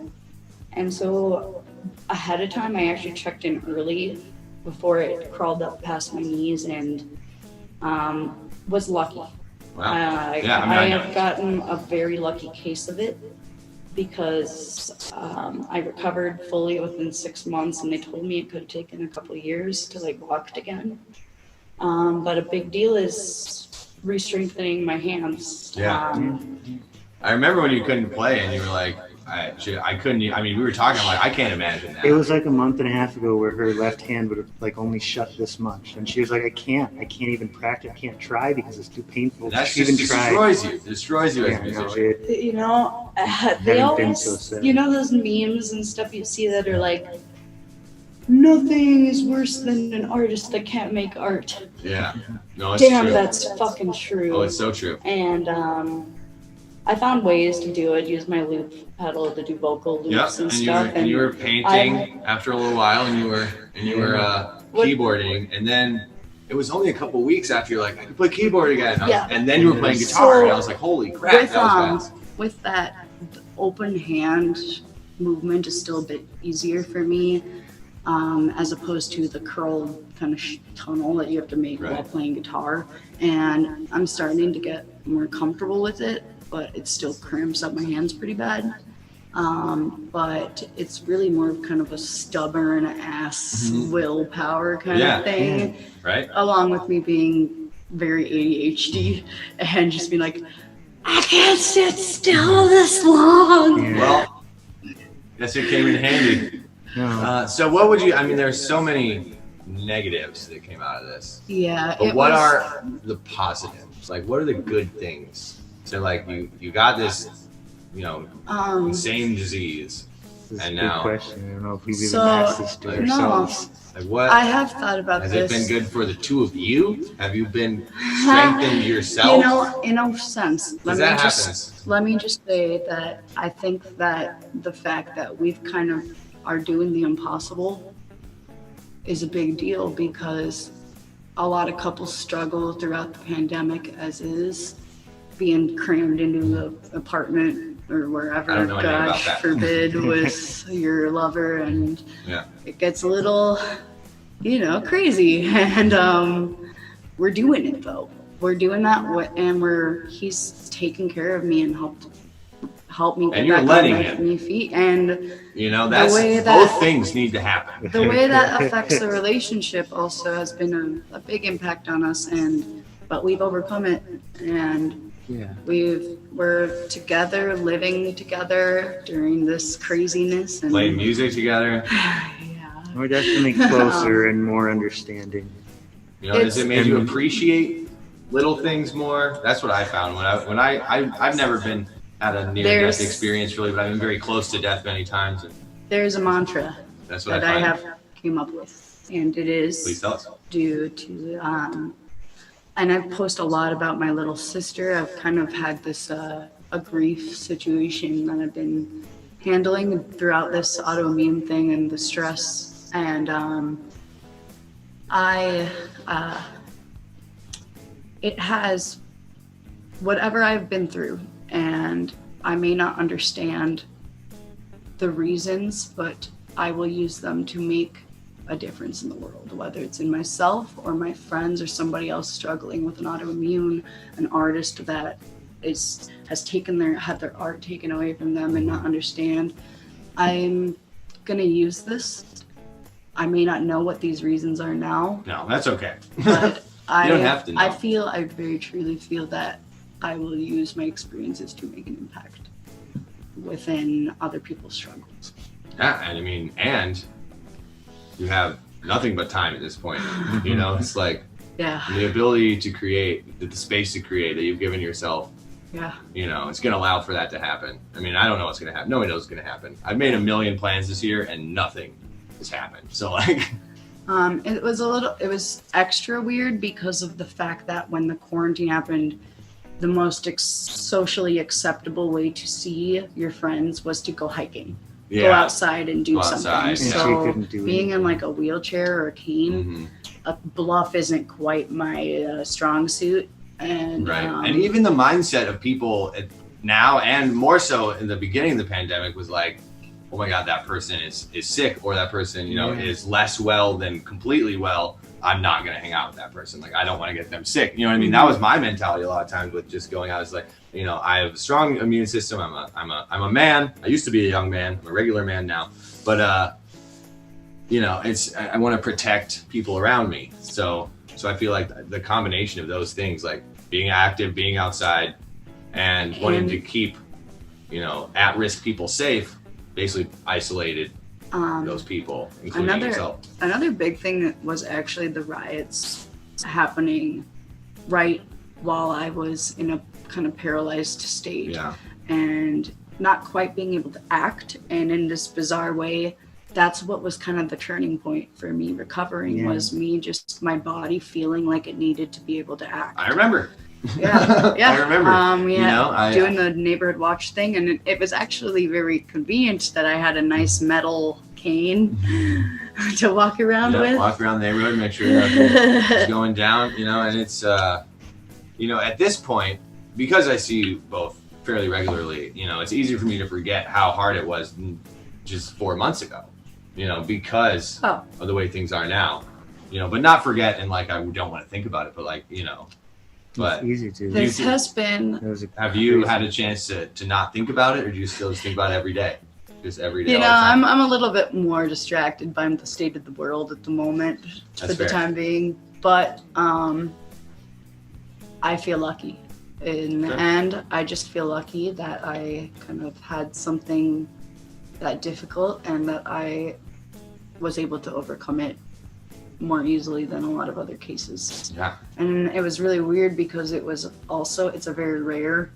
and so ahead of time, I actually checked in early before it crawled up past my knees, and was lucky. Wow. I have gotten a very lucky case of it because I recovered fully within 6 months, and they told me it could have taken a couple of years to like walk again. But a big deal is re-strengthening my hands. Yeah. I remember when you couldn't play and you were like, I couldn't. I mean, we were talking. I'm like, I can't imagine that. It was like a month and a half ago where her left hand would have like only shut this much, and she was like, I can't even practice, I can't try because it's too painful. That to even just try. destroys you as a musician. You know, they always, you know, those memes and stuff you see that are like, nothing is worse than an artist that can't make art. Yeah. No, it's Damn, true. that's fucking true. Oh, it's so true. And I found ways to do it, use my loop pedal to do vocal loops and stuff. And you were painting after a little while, and you were keyboarding, and then it was only a couple weeks after you're like, I can play keyboard again. And then you were playing guitar, and I was like, holy crap, that was fast. With that, open hand movement is still a bit easier for me, as opposed to the curled kind of tunnel that you have to make while playing guitar. And I'm starting to get more comfortable with it, but it still cramps up my hands pretty bad. But it's really more of kind of a stubborn ass willpower kind of thing. Right. Along with me being very ADHD and just being like, I can't sit still this long. Well, guess it came in handy. So what would you, I mean, there's so many negatives that came out of this. Yeah. But what are the positives? Like, what are the good things? So like you got this, you know, insane disease, and now. Good question. I don't know if we've even asked this to ourselves. Like what? I have thought about has this. Has it been good for the two of you? Have you been strengthened yourself? You know, in a sense. Let me just say that I think that the fact that we've kind of are doing the impossible is a big deal, because a lot of couples struggle throughout the pandemic as is, being crammed into the apartment or wherever, God forbid, with your lover, and it gets a little, you know, crazy. And we're doing it though. We're doing that, and he's taking care of me and helped me get back on my feet. And you know, both things need to happen. The way that affects the relationship also has been a big impact on us, but we've overcome it, and we're together, living together during this craziness, and playing music together. We're definitely closer and more understanding. You know, does it make you appreciate little things more? That's what I found when I've never been at a near-death experience really, but I've been very close to death many times. There's a mantra that I have came up with, and it is Please tell us. due to and I post a lot about my little sister. I've kind of had this a grief situation that I've been handling throughout this autoimmune thing and the stress. And it has whatever I've been through, and I may not understand the reasons, but I will use them to make a difference in the world, whether it's in myself or my friends or somebody else struggling with an autoimmune, an artist that has had their art taken away from them and not understand. I'm gonna use this. I may not know what these reasons are now. No, that's okay. But you don't have to know. I very truly feel that I will use my experiences to make an impact within other people's struggles. Yeah, and I mean, and you have nothing but time at this point. You know, it's like the ability to create, the space to create that you've given yourself. Yeah. You know, it's going to allow for that to happen. I mean, I don't know what's going to happen. Nobody knows what's going to happen. I've made a million plans this year and nothing has happened. So like, it was extra weird because of the fact that when the quarantine happened, the most socially acceptable way to see your friends was to go hiking. Go outside and do something. Outside, so being in like a wheelchair or a cane, a bluff isn't quite my strong suit. And and even the mindset of people now, and more so in the beginning of the pandemic, was like, oh my God, that person is sick, or that person, you know, is less well than completely well. I'm not gonna hang out with that person. Like, I don't want to get them sick. You know what I mean? That was my mentality a lot of times with just going out. It's like, you know, I have a strong immune system. I'm a man. I used to be a young man. I'm a regular man now. But you know, I want to protect people around me. So I feel like the combination of those things, like being active, being outside, and wanting to keep, you know, at-risk people safe, basically isolated those people, including yourself. Another big thing was actually the riots happening right while I was in a kind of paralyzed state, and not quite being able to act. And in this bizarre way, that's what was kind of the turning point for me recovering, was me just my body feeling like it needed to be able to act. I remember. Yeah. I remember. You know, doing the neighborhood watch thing, and it was actually very convenient that I had a nice metal cane to walk around with. Walk around the neighborhood, make sure nothing's going down, you know. And it's, you know, at this point, because I see you both fairly regularly, you know, it's easy for me to forget how hard it was just 4 months ago, you know, because of the way things are now, you know, but not forget, and like, I don't want to think about it, but like, you know, but it's easy to. This has been. Have you had a chance to not think about it, or do you still just think about it every day? Just every day. You know, I'm a little bit more distracted by the state of the world at the moment, for the time being. But I feel lucky. In the end, I just feel lucky that I kind of had something that difficult and that I was able to overcome it more easily than a lot of other cases. Yeah. And it was really weird because it's a very rare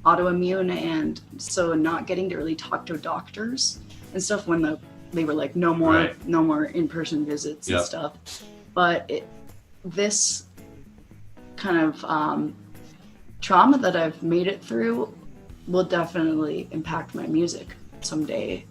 autoimmune, and so not getting to really talk to doctors and stuff when they were like, no more in-person visits and stuff. But this kind of trauma that I've made it through will definitely impact my music someday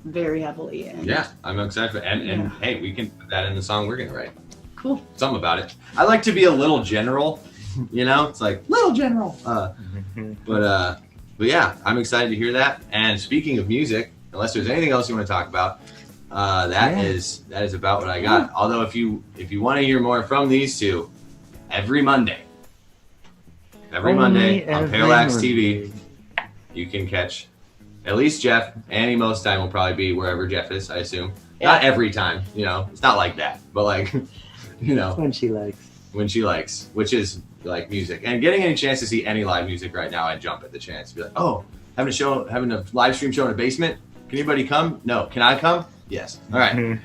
very heavily. And I'm excited. And hey, we can put that in the song we're gonna write. Cool. Something about it. I like to be a little general, you know, it's like little general. But yeah, I'm excited to hear that. And speaking of music, unless there's anything else you want to talk about, that is about what I got. Although if you want to hear more from these two, every Monday on Parallax TV, you can catch at least Geoff. Annie most time will probably be wherever Geoff is, I assume. Not every time, you know, it's not like that, but like, you know, when she likes, which is like music. And getting any chance to see any live music right now, I jump at the chance to be like, oh, having a live stream show in a basement. Can anybody come? No. Can I come? Yes. All right.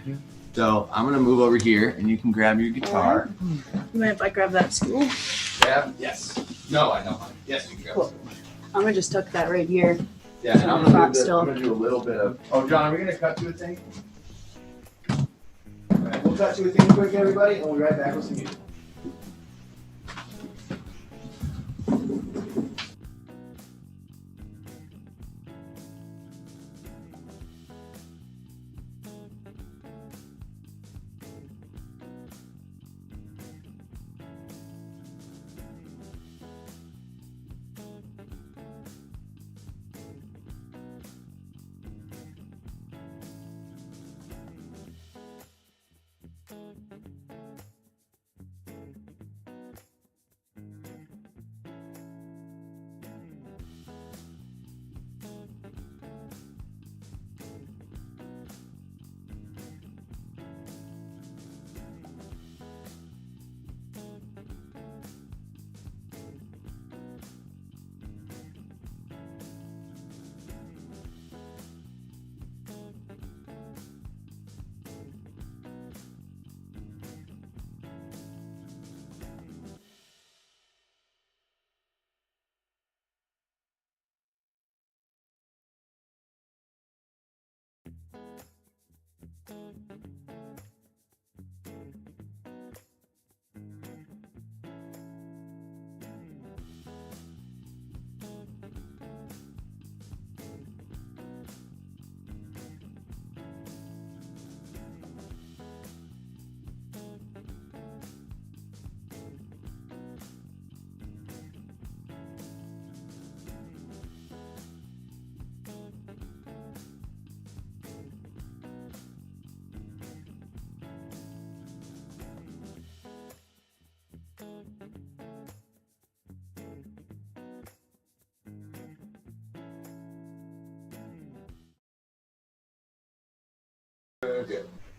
So I'm gonna move over here, and you can grab your guitar. You mind if I grab that stool? Grab? Yes. No, I don't mind. Yes, you can grab. Cool. I'm gonna just tuck that right here. Yeah, and I'm gonna do a little bit of. Oh, John, are we gonna cut to a thing? All right, we'll cut to a thing quick, everybody, and we'll be right back with some music.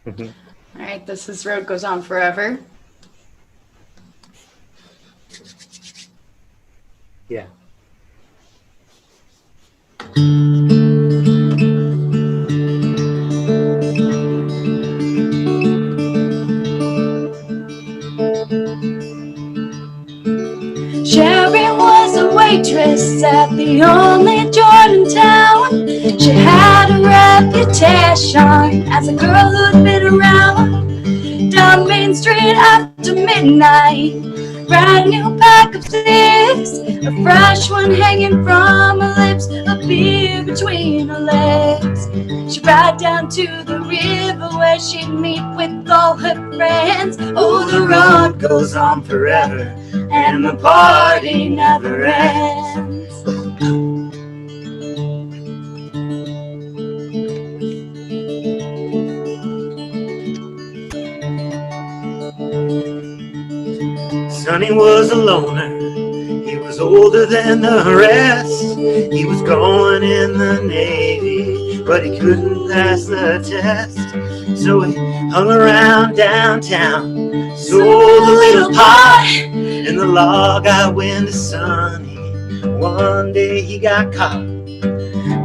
Okay. All right, this road goes on forever. Yeah. Sherry was a waitress at the only joint in town. She had a reputation as a girl who'd been around down Main Street after midnight. Brand new pack of sticks, a fresh one hanging from her lips, a beer between her legs. She'd ride down to the river where she'd meet with all her friends. Oh, the road goes on forever and the party never ends. Sonny was a loner, he was older than the rest. He was going in the Navy, but he couldn't pass the test. So he hung around downtown, sold a little pot, and the law got wind of Sonny. One day he got caught,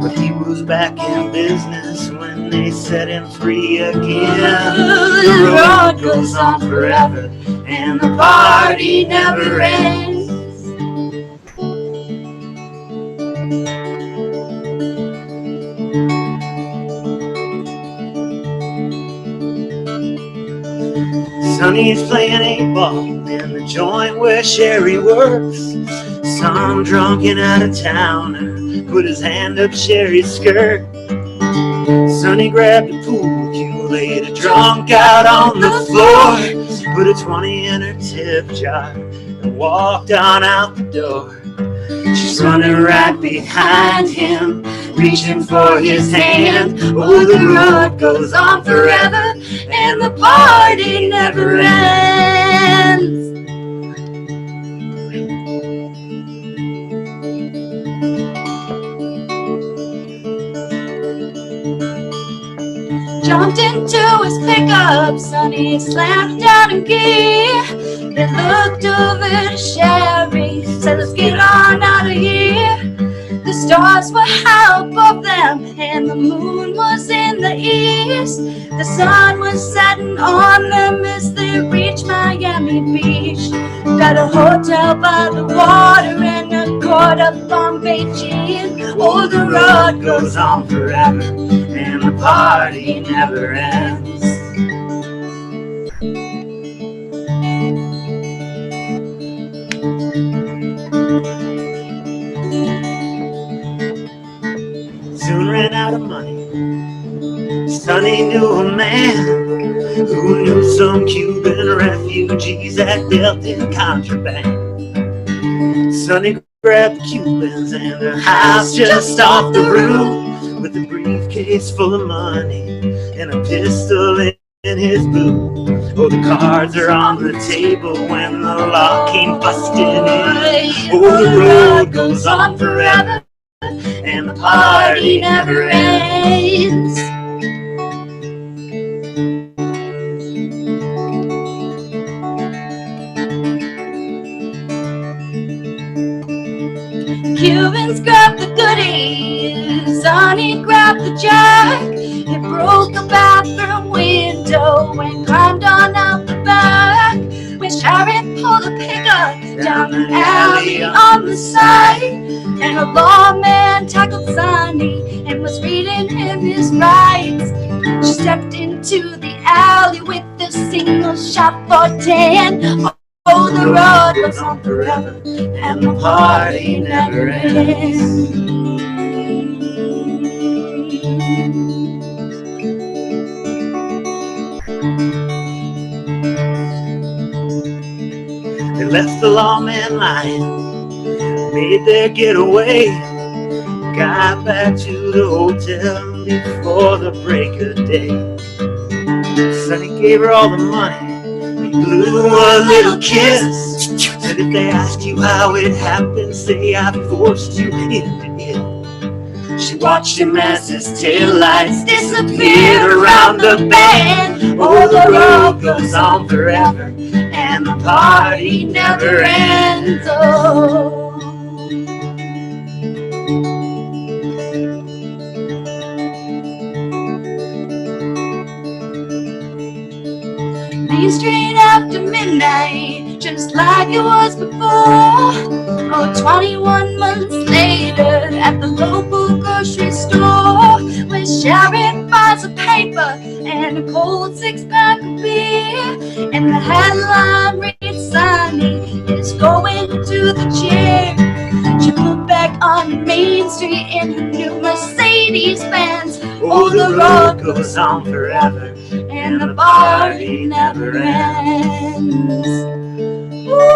but he was back in business when they set him free again. The road goes on forever and the party never ends. Sonny's playing 8-ball in the joint where Sherry works. Some drunken out-of-towner put his hand up Sherry's skirt. Sonny grabbed a pool cue, laid a drunk out on the floor, put a 20 in her tip jar, and walked on out the door. She's running right behind him, reaching for his hand. Oh, the road goes on forever, and the party never ends. Jumped into his pickup, Sonny slammed down in gear. Then looked over to Sherry, said, let's get on out of here. The stars were high above them, and the moon was in the east. The sun was setting on them as they reached Miami Beach. Got a hotel by the water and a court up on Beijing. Oh, the road goes on forever, and the party never ends. Soon ran out of money. Sonny knew a man who knew some Cuban refugees that dealt in contraband. Sonny grabbed the Cubans and a house just off the roof, with a briefcase full of money and a pistol in his boot. Oh, the cards are on the table when the law came busting in. Oh, the road goes on forever and the party never ends. Cubans grabbed the goodies, Sonny grabbed the jack. He broke a bathroom window and climbed on out the back. When Sherry pulled a pickup down an alley on the side, and a lawman tackled Sonny and was reading him his rights. She stepped into into the alley with a single shot for 10. Oh, the road goes on forever, and the party never ends. They left the lawman lying, made their getaway, got back to the hotel before the break of day. Sonny gave her all the money, he blew a little kiss. Said if they ask you how it happened, say I forced you into it. She watched him as his taillights disappeared around the bend. Oh, the road goes on forever, and the party never ends. Oh. Leave straight after midnight, just like it was before. Oh, 21 months later, at the local grocery store, where Sharon buys a paper and a cold 6-pack of beer, and the headline reads, "Sonny is going to the gym." She put back on Main Street in her new Mercedes-Benz. Oh, the road goes on forever, and the party never ends. Ooh,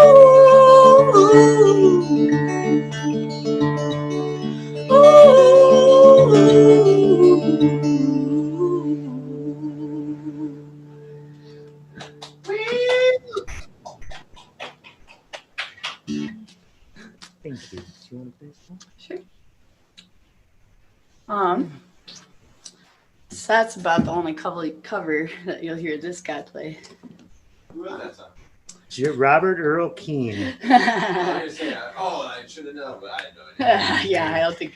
Thank you. Do you want to play some? Sure. So that's about the only cover that you'll hear this guy play. Who wrote that song? Robert Earl Keen. I should have known, but I had no idea. Yeah, I don't think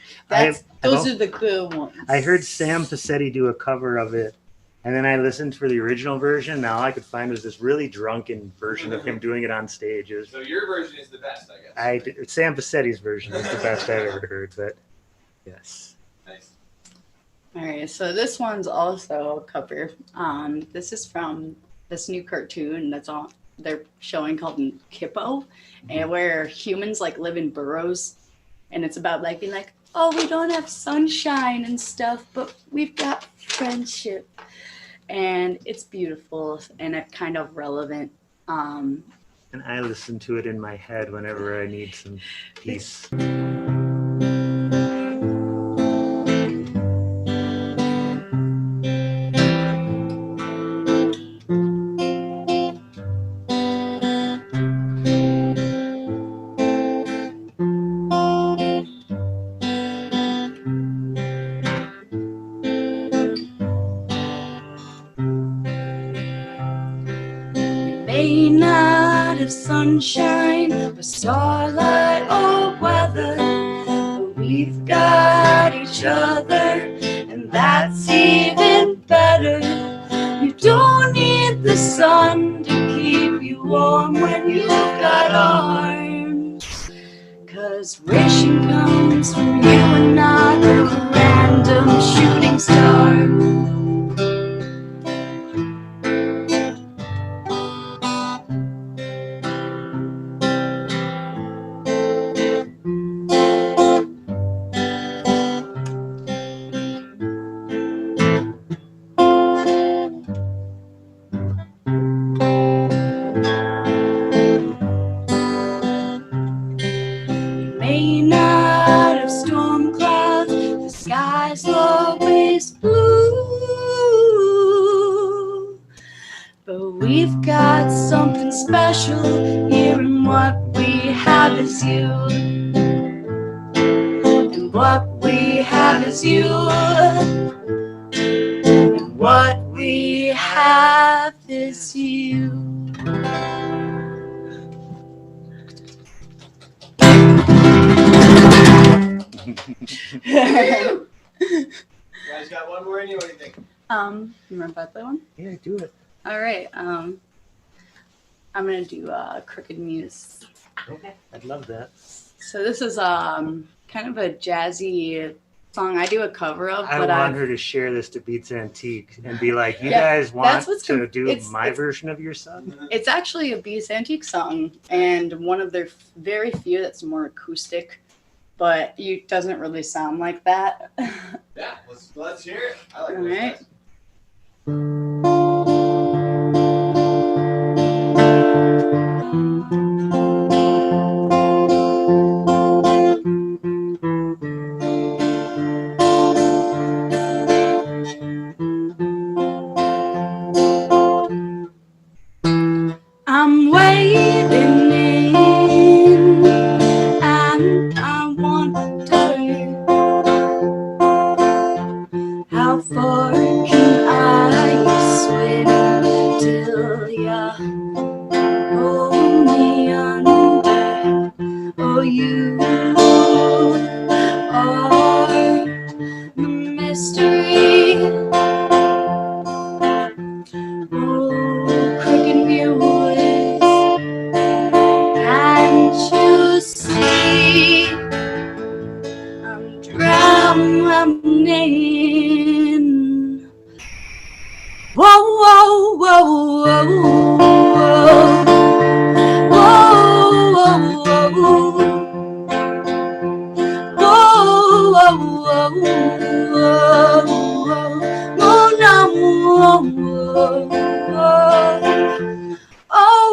those are the cool ones. I heard Sam Passetti do a cover of it, and then I listened for the original version. Now all I could find was this really drunken version of him doing it on stage. It was, So your version is the best, I guess. Sam Passetti's version is the best I've ever heard, but yes. Nice. All right, so this one's also a cover. This is from this new cartoon that's on they're showing called Kippo, and where humans like live in burrows, and it's about like being like, oh, we don't have sunshine and stuff, but we've got friendship, and it's beautiful and it's kind of relevant. And I listen to it in my head whenever I need some peace. may not have sunshine or starlight or weather, but we've got each other, and that's even better. You don't need the sun to keep you warm when you've got arms, 'cause wishing comes from you and not a random shooting star. May not have storm clouds, the sky's always blue, but we've got something special here, and what we have is you, and what we have is you, and what we have is you. You guys got one more in you? What do you think? You remember about that one? Yeah, do it. All right. I'm gonna do Crooked Muse. Okay, I'd love that. So this is kind of a jazzy song I do a cover of, I but want her to share this to Beats Antique and be like, you Yeah, guys want what's to do my it's- version of your song? it's actually a Beats Antique song, and one of their very few that's more acoustic, but it doesn't really sound like that. Yeah, let's hear it. I like All right. I'm waiting in, and I wonder how far can I swim till ya pull me under. Oh, you are the mystery. Oh, cricket muse, can't you see I'm drowning? Whoa, whoa, whoa, whoa, whoa, whoa, whoa, oh,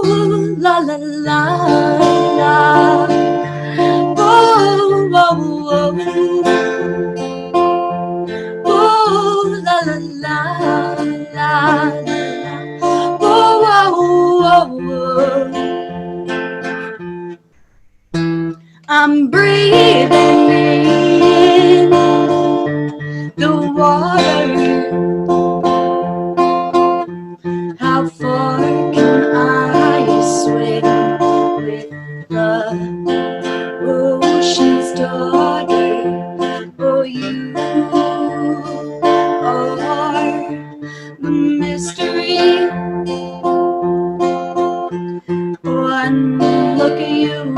la la la la, oh, oh, oh, oh, la la la la, oh, oh, oh. I'm breathing in the water. How far can I swim with the ocean's daughter? Oh, you are the mystery. One look at you,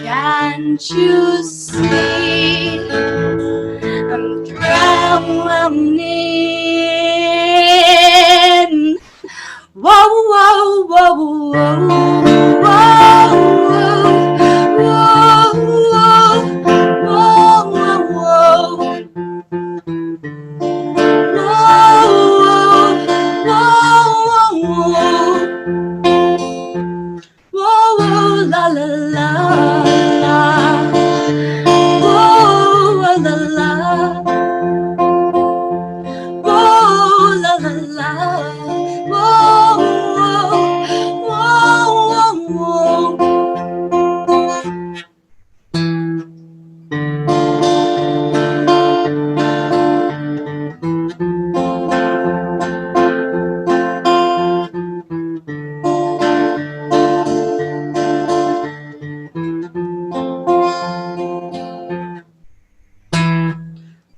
can't you see I'm drowning? Whoa, whoa, whoa, whoa, whoa, whoa, whoa, whoa, whoa, la la la, whoa, la la, whoa, la la la, whoa, whoa, whoa, whoa.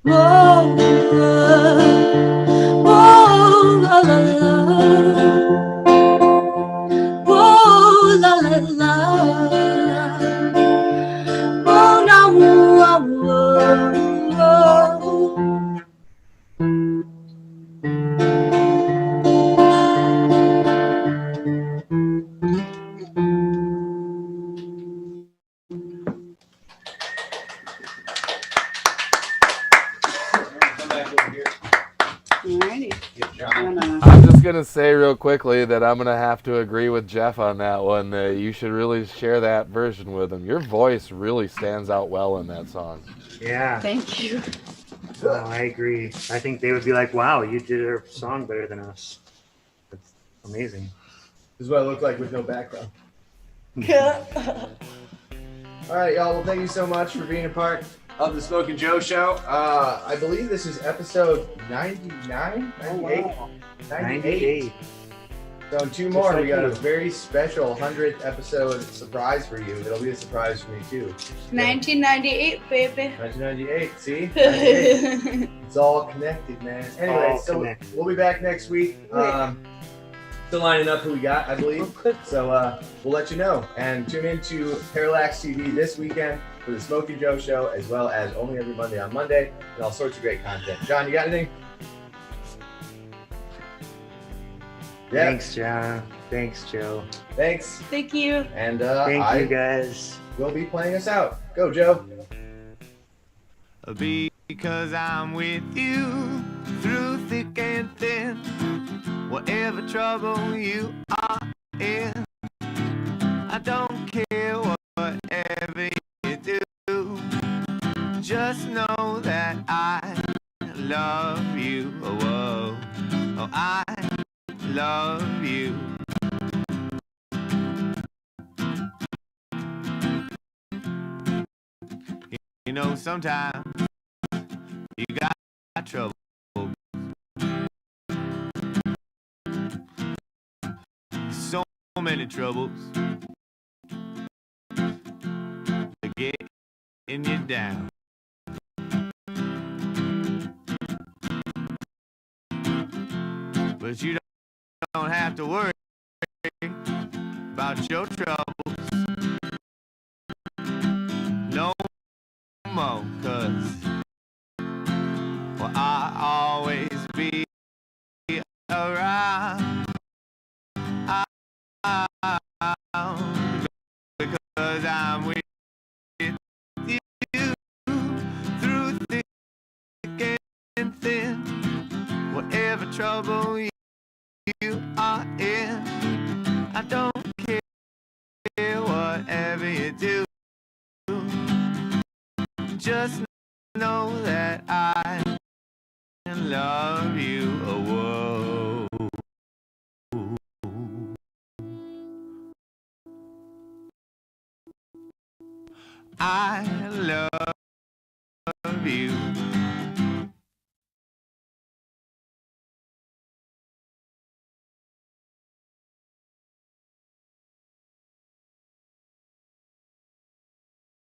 Whoa, whoa, la la la, whoa, la la la, whoa, no, whoa, whoa. Come back over here. Alrighty. Good job. I'm just going to say real quickly that I'm going to have to agree with Geoff on that one. You should really share that version with him. Your voice really stands out well in that song. Yeah, Thank you. oh, I agree. I think they would be like, wow, you did our song better than us. That's amazing. This is what I look like with no background. All right, y'all. Well, thank you so much for being a part of the Smokin Joe Show. I believe this is episode 99, 98, 98. So in two Just more, like we got a you. very special 100th episode surprise for you. It'll be a surprise for me too. 1998, baby. 1998. See, 98. It's all connected, man. Anyway, All so connected. we'll be back next week. Still lining up who we got, I believe. So we'll let you know. And tune in to Parallax TV this weekend for the Smokin Joe Show, as well as Only Every Monday on Monday, and all sorts of great content. John, you got anything? Yeah. Thanks, John. Thanks, Joe. Thanks. Thank you. And Thank you, guys. will be playing us out. Go, Joe. Because I'm with you through thick and thin, whatever trouble you are in. I don't care whatever you do, just know that I love you. Oh, oh, oh, I love you. You know, sometimes you got trouble. So many troubles to get you down. But you don't have to worry about your troubles no more, 'cause well, I'll always be around. Because I'm with you through thick and thin, whatever trouble you are in. I don't care whatever you do, just know that I love you. Oh, whoa. I love